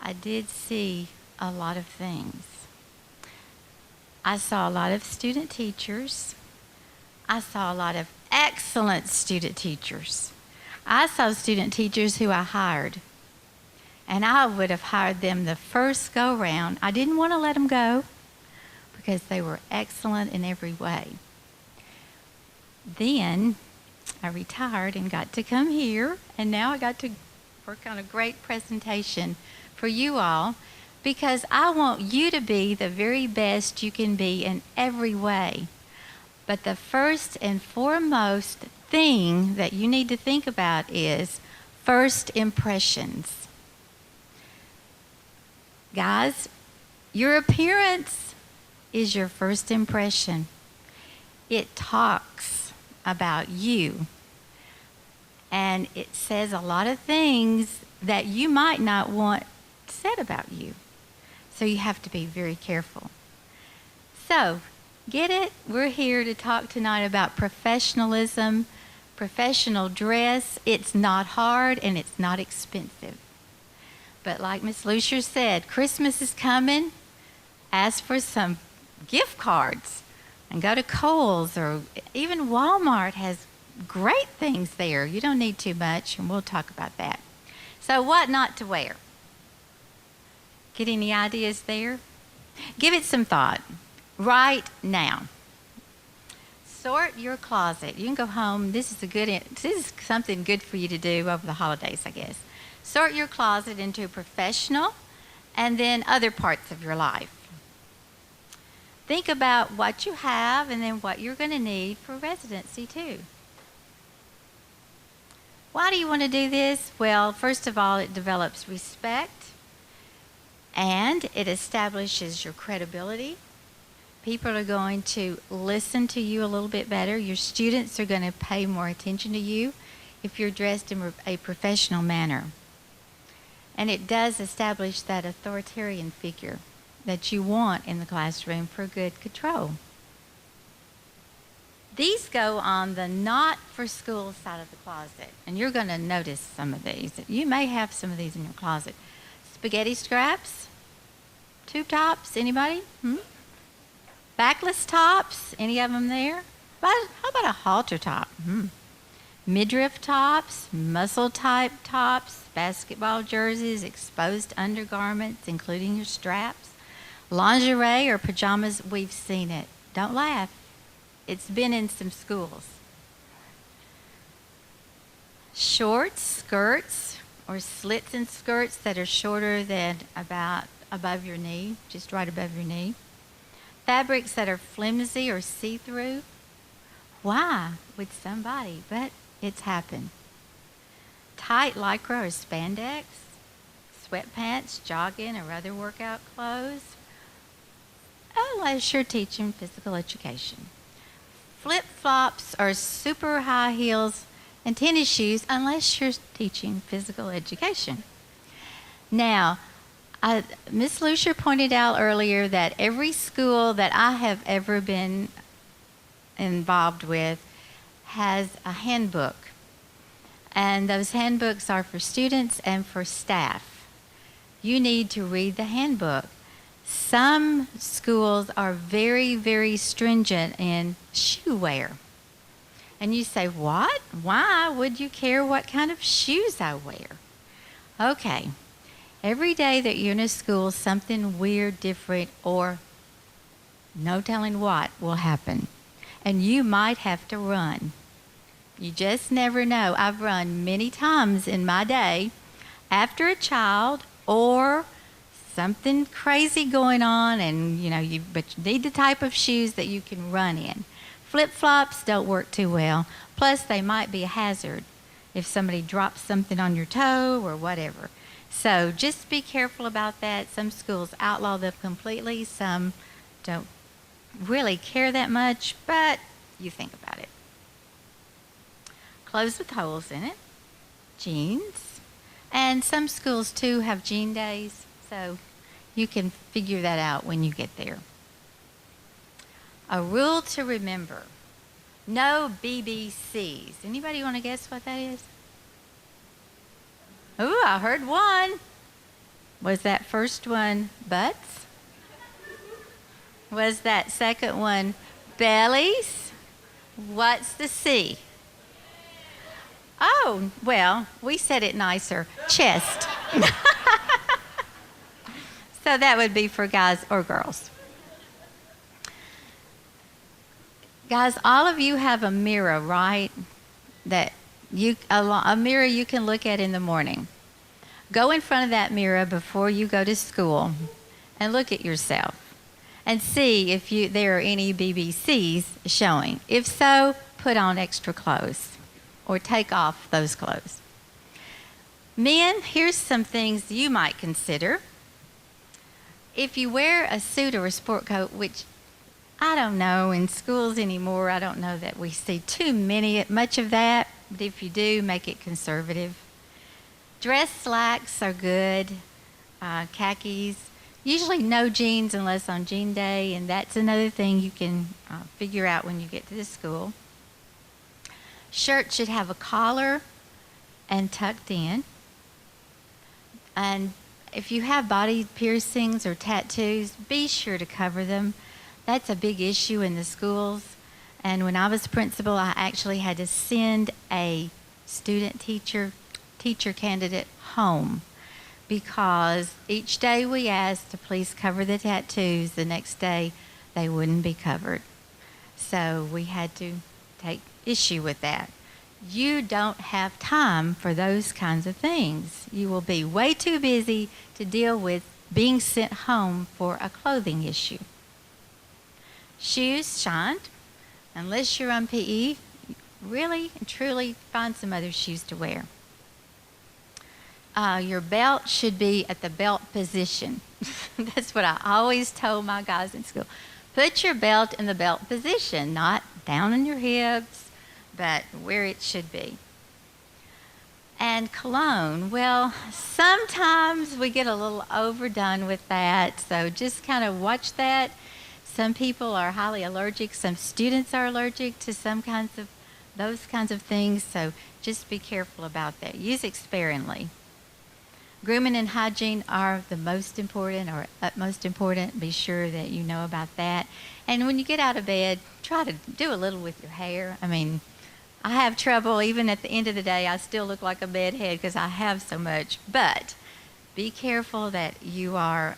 I did see a lot of things. I saw a lot of student teachers. I saw a lot of excellent student teachers. I saw student teachers who I hired, and I would have hired them the first go-round. I didn't want to let them go because they were excellent in every way. Then I retired and got to come here, and now I got to work on a great presentation for you all, because I want you to be the very best you can be in every way. But the first and foremost thing that you need to think about is first impressions. Guys, your appearance is your first impression. It talks about you, and it says a lot of things that you might not want said about you. So you have to be very careful. So, get it? We're here to talk tonight about professionalism, professional dress. It's not hard and it's not expensive. But like Miss Lucier said, Christmas is coming. Ask for some gift cards and go to Kohl's, or even Walmart has great things there. You don't need too much, and we'll talk about that. So what not to wear? Get any ideas there? Give it some thought right now. Sort your closet. You can go home. This is something good for you to do over the holidays, I guess. Sort your closet into professional and then other parts of your life. Think about what you have and then what you're going to need for residency too. Why do you want to do this? Well, first of all, it develops respect and it establishes your credibility. People are going to listen to you a little bit better. Your students are going to pay more attention to you if you're dressed in a professional manner. And it does establish that authoritarian figure that you want in the classroom for good control. These go on the not for school side of the closet, and you're going to notice some of these. You may have some of these in your closet. Spaghetti straps, tube tops, anybody? Backless tops, any of them there? How about a halter top? Midriff tops, muscle type tops, basketball jerseys, exposed undergarments, including your straps, lingerie or pajamas. We've seen it. Don't laugh. It's been in some schools. Shorts, skirts, or slits in skirts that are shorter than about above your knee, just right above your knee. Fabrics that are flimsy or see-through. Why would somebody? But it's happened. Tight lycra or spandex, sweatpants, jogging, or other workout clothes, unless you're teaching physical education. Flip-flops or super high heels and tennis shoes unless you're teaching physical education. Now, Ms. Lucier pointed out earlier that every school that I have ever been involved with has a handbook. And those handbooks are for students and for staff. You need to read the handbook. Some schools are very, very stringent in shoe wear. And you say, what? Why would you care what kind of shoes I wear? Okay. Every day that you're in a school, something weird, different, or no telling what will happen. And you might have to run. You just never know. I've run many times in my day after a child or something crazy going on, and but you need the type of shoes that you can run in. Flip-flops don't work too well. Plus, they might be a hazard if somebody drops something on your toe or whatever. So just be careful about that. Some schools outlaw them completely. Some don't really care that much, but you think about it. Clothes with holes in it, jeans, and some schools too have jean days, so you can figure that out when you get there. A rule to remember: no BBCs. Anybody want to guess what that is? Ooh, I heard one. Was that first one butts? Was that second one bellies? What's the C? Oh, well, we said it nicer. Chest. So that would be for guys or girls. Guys, all of you have a mirror, right? A mirror you can look at in the morning. Go in front of that mirror before you go to school and look at yourself and see if there are any BBCs showing. If so, put on extra clothes or take off those clothes. Men, here's some things you might consider. If you wear a suit or a sport coat, which I don't know in schools anymore, I don't know that we see much of that, but if you do, make it conservative. Dress slacks are good, khakis. Usually no jeans unless on jean day, and that's another thing you can figure out when you get to the school. Shirt should have a collar and tucked in. And if you have body piercings or tattoos, be sure to cover them. That's a big issue in the schools. And when I was principal, I actually had to send a student teacher candidate home because each day we asked to please cover the tattoos. The next day, they wouldn't be covered. So we had to take issue with that. You don't have time for those kinds of things. You will be way too busy to deal with being sent home for a clothing issue. Shoes shined. Unless you're on PE, really and truly find some other shoes to wear. Your belt should be at the belt position. That's what I always told my guys in school. Put your belt in the belt position, not down on your hips, but where it should be. And cologne, well, sometimes we get a little overdone with that, so just kind of watch that. Some people are highly allergic, some students are allergic to those kinds of things, so just be careful about that. Use it sparingly. Grooming and hygiene are the most important or utmost important. Be sure that you know about that. And when you get out of bed, try to do a little with your hair. I mean, I have trouble, even at the end of the day, I still look like a bedhead because I have so much. But be careful that you are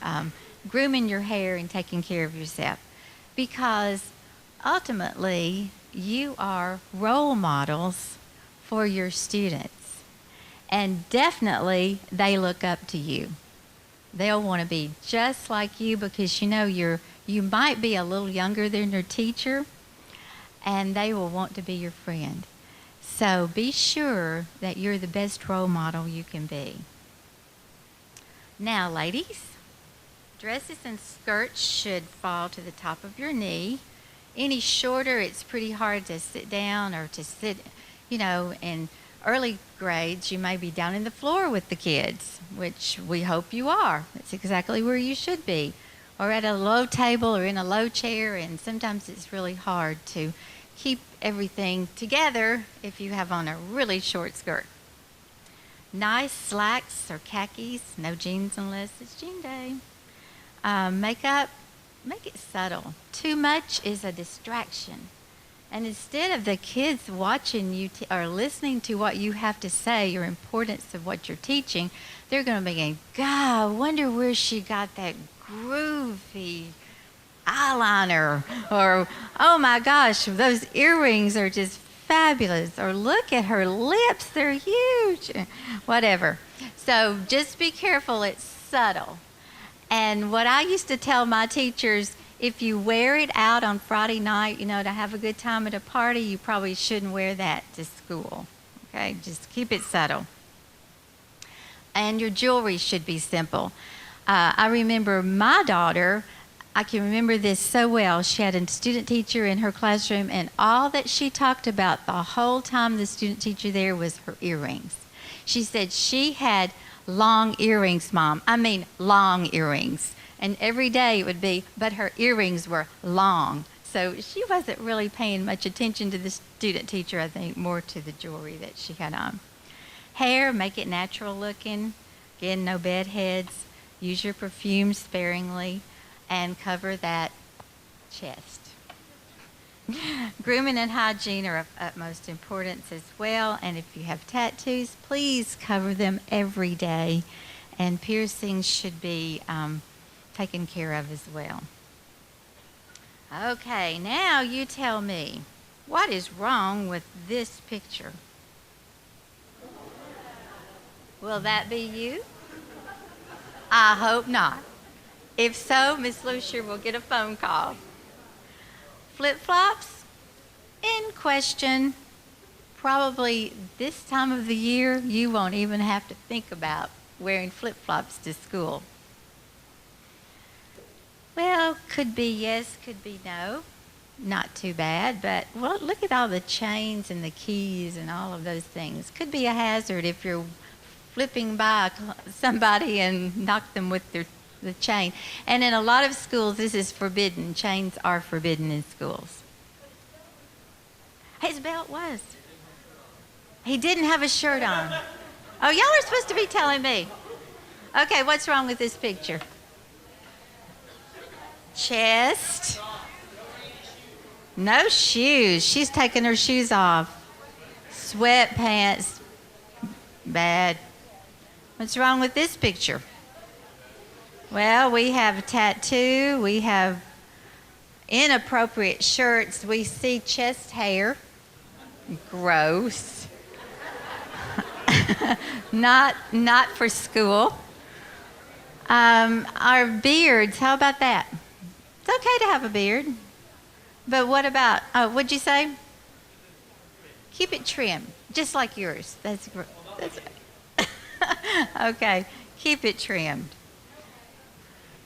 grooming your hair and taking care of yourself, because ultimately you are role models for your students. And definitely they look up to you. They'll want to be just like you because you might be a little younger than your teacher, and they will want to be your friend. So be sure that you're the best role model you can be. Now, ladies, dresses and skirts should fall to the top of your knee. Any shorter, it's pretty hard to sit down or to sit, in early grades, you may be down in the floor with the kids, which we hope you are. That's exactly where you should be. Or at a low table or in a low chair, and sometimes it's really hard to keep everything together if you have on a really short skirt. Nice slacks or khakis, no jeans unless it's jean day. Makeup, make it subtle. Too much is a distraction. And instead of the kids watching you or listening to what you have to say or importance of what you're teaching, they're going to be going, God, I wonder where she got that groovy eyeliner, or, oh my gosh, those earrings are just fabulous, or look at her lips, they're huge, whatever. So just be careful, it's subtle. And what I used to tell my teachers, if you wear it out on Friday night, to have a good time at a party, you probably shouldn't wear that to school. Okay, just keep it subtle. And your jewelry should be simple. I remember my daughter, I can remember this so well. She had a student teacher in her classroom, and all that she talked about the whole time the student teacher there was her earrings. She said she had long earrings, Mom. I mean, long earrings. And every day it would be, but her earrings were long. So she wasn't really paying much attention to the student teacher, I think, more to the jewelry that she had on. Hair, make it natural looking. Again, no bed heads. Use your perfume sparingly and cover that chest. Grooming and hygiene are of utmost importance as well. And if you have tattoos, please cover them every day. And piercings should be taken care of as well. Okay, now you tell me, what is wrong with this picture? Will that be you? I hope not. If so, Miss Lucier will get a phone call. Flip-flops? In question. Probably this time of the year, you won't even have to think about wearing flip-flops to school. Well, could be yes, could be no. Not too bad, but well, look at all the chains and the keys and all of those things. Could be a hazard if you're flipping by somebody and knock them with the chain. And in a lot of schools, this is forbidden. Chains are forbidden in schools. His belt was. He didn't have a shirt on. Oh, y'all are supposed to be telling me. Okay, what's wrong with this picture? Chest. No shoes. She's taking her shoes off. Sweatpants. Bad. What's wrong with this picture? Well, we have a tattoo. We have inappropriate shirts. We see chest hair. Gross. Not for school. Our beards, how about that? It's okay to have a beard. But what about, what'd you say? Keep it trim, just like yours. That's okay. Keep it trimmed.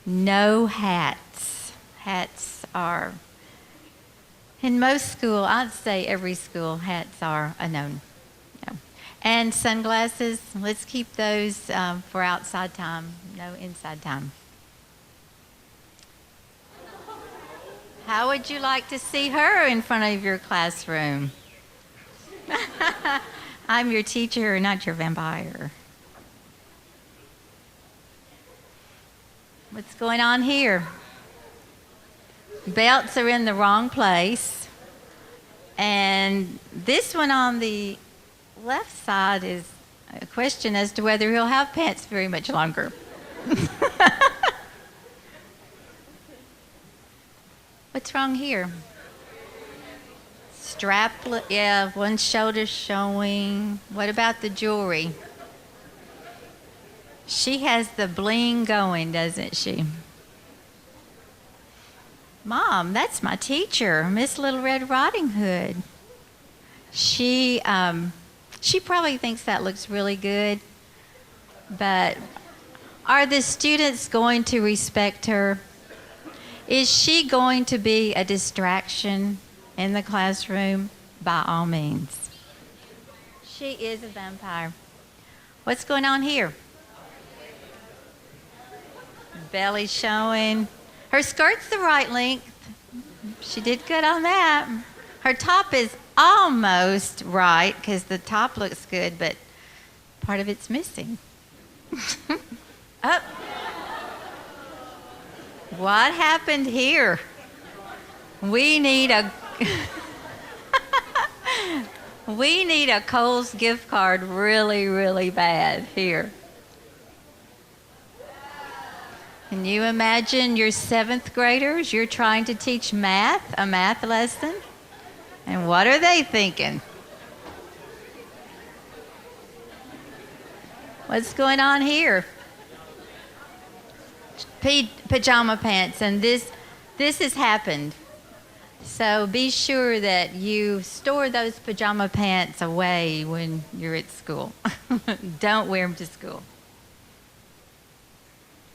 No hats. Hats are, in most school, I'd say every school, hats are a no. And sunglasses, let's keep those for outside time, no inside time. How would you like to see her in front of your classroom? I'm your teacher, not your vampire. What's going on here? Belts are in the wrong place. And this one on the left side is a question as to whether he'll have pants very much longer. What's wrong here? Straplet, yeah, one shoulder showing. What about the jewelry? She has the bling going, doesn't she? Mom, that's my teacher, Miss Little Red Riding Hood. She probably thinks that looks really good, but are the students going to respect her? Is she going to be a distraction in the classroom? By all means. She is a vampire. What's going on here? Belly showing. Her skirt's the right length. She did good on that. Her top is almost right because the top looks good, but part of it's missing. Up. What happened here? We need a we need a Kohl's gift card really, really bad here. Can you imagine your 7th graders? You're trying to teach math, a math lesson, and what are they thinking? What's going on here? Pajama pants, and this has happened. So be sure that you store those pajama pants away when you're at school. Don't wear them to school.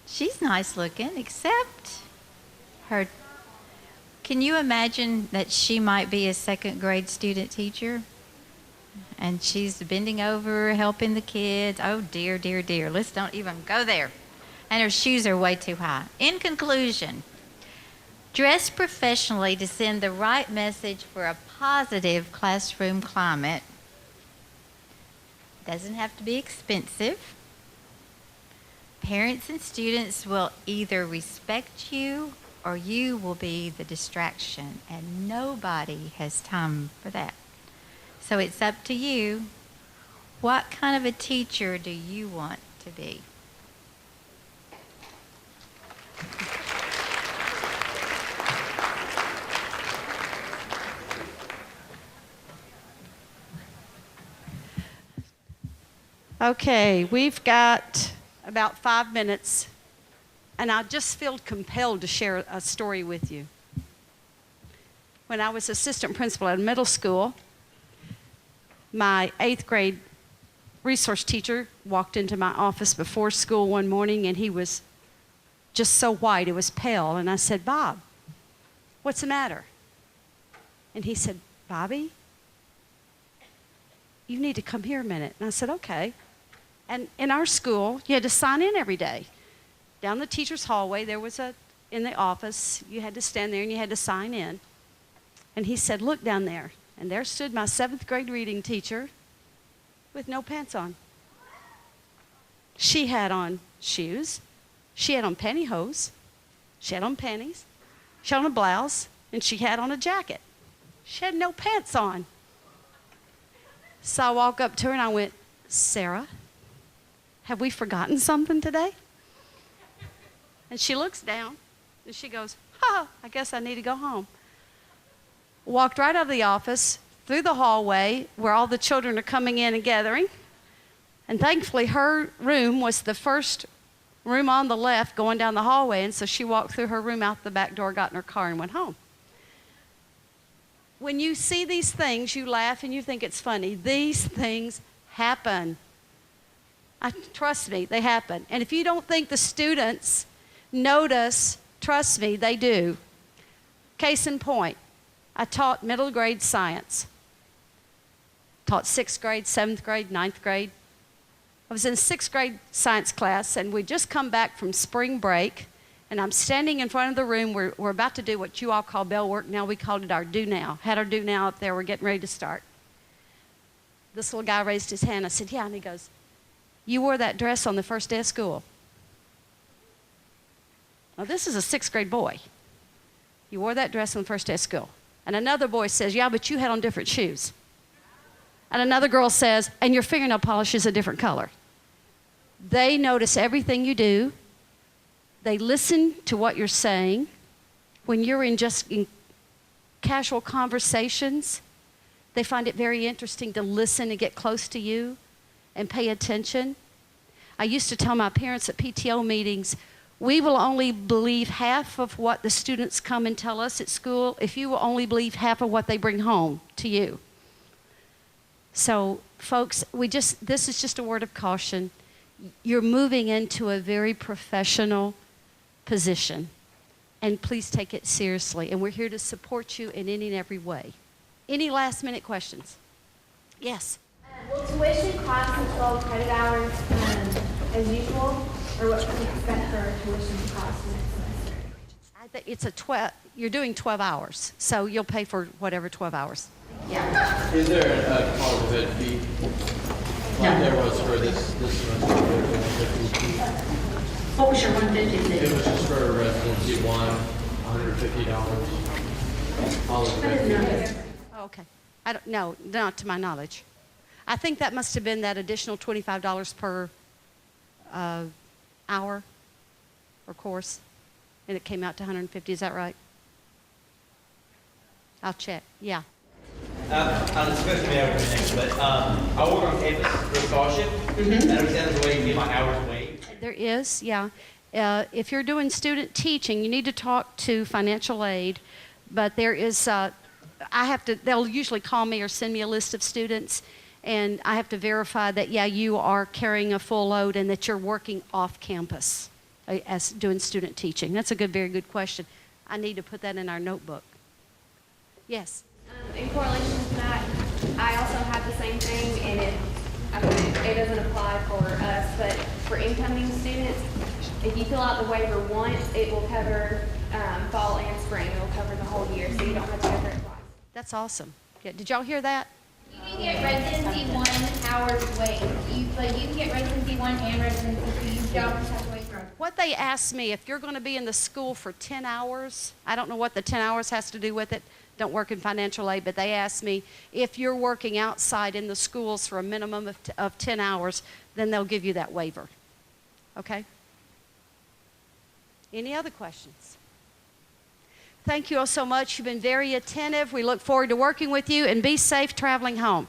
She's nice looking, except her. Can you imagine that she might be a 2nd grade student teacher? And she's bending over, helping the kids. Oh, dear, dear, dear. Let's don't even go there. And her shoes are way too high. In conclusion, dress professionally to send the right message for a positive classroom climate. Doesn't have to be expensive. Parents and students will either respect you or you will be the distraction, and nobody has time for that. So it's up to you. What kind of a teacher do you want to be? Okay, we've got about 5 minutes, and I just feel compelled to share a story with you. When I was assistant principal at a middle school, my 8th grade resource teacher walked into my office before school one morning, and he was just so white, it was pale. And I said, "Bob, what's the matter?" And he said, "Bobby, you need to come here a minute." And I said, "Okay." And in our school, you had to sign in every day. Down the teacher's hallway, there was in the office, you had to stand there and you had to sign in. And he said, "Look down there." And there stood my 7th grade reading teacher with no pants on. She had on shoes. She had on pantyhose. She had on panties. She had on a blouse. And she had on a jacket. She had no pants on. So I walked up to her and I went, "Sarah, have we forgotten something today?" And she looks down and she goes, I guess I need to go home." Walked right out of the office, through the hallway where all the children are coming in and gathering. And thankfully her room was the first room on the left going down the hallway. And so she walked through her room, out the back door, got in her car and went home. when you see these things, you laugh and you think it's funny. These things happen. Trust me, they happen. And if you don't think the students notice, trust me, they do. Case in point, I taught middle grade science. Taught 6th grade, 7th grade, 9th grade. I was in 6th grade science class, and we'd just come back from spring break, and I'm standing in front of the room. We're about to do what you all call bell work. Now we called it our do now. Had our do now up there. We're getting ready to start. This little guy raised his hand. I said, yeah, and he goes, you wore that dress on the first day of school. Now, this is a 6th grade boy. You wore that dress on the first day of school. And another boy says, yeah, but you had on different shoes. And another girl says, and your fingernail polish is a different color. They notice everything you do. They listen to what you're saying. When you're in casual conversations, they find it very interesting to listen and get close to you and pay attention. I used to tell my parents at PTO meetings, we will only believe half of what the students come and tell us at school if you will only believe half of what they bring home to you. So, folks, this is just a word of caution. You're moving into a very professional position, and please take it seriously. And we're here to support you in any and every way. Any last-minute questions? Yes? Will tuition cost the 12 credit hours as usual, or what can we expect for tuition cost next semester? I think it's you're doing 12 hours, so you'll pay for whatever 12 hours. Yeah. Is there a college ed fee? Like there was for this semester? What was your 150? It was just for residency one, $150. College ed fee. Oh, okay. I don't know, not to my knowledge. I think that must have been that additional $25 per hour or course, and it came out to $150. Is that right? I'll check. Yeah. It's supposed to be over next, but I work on campus for scholarship. I understand there's a way you get my hours waived. There is, yeah. If you're doing student teaching, you need to talk to financial aid, but there is, they'll usually call me or send me a list of students, and I have to verify that, yeah, you are carrying a full load and that you're working off campus as doing student teaching. That's a very good question. I need to put that in our notebook. Yes? In correlation to that, I also have the same thing, and it doesn't apply for us, but for incoming students, if you fill out the waiver once, it will cover fall and spring. It will cover the whole year, so you don't have to go through it twice. That's awesome. Yeah, did y'all hear that? You can get residency 1 hours waived, but you can get residency 1 and residency 2. You don't have to wait for it. What they asked me, if you're going to be in the school for 10 hours, I don't know what the 10 hours has to do with it. Don't work in financial aid, but they asked me if you're working outside in the schools for a minimum of 10 hours, then they'll give you that waiver. Okay? Any other questions? Thank you all so much. You've been very attentive. We look forward to working with you, and be safe traveling home.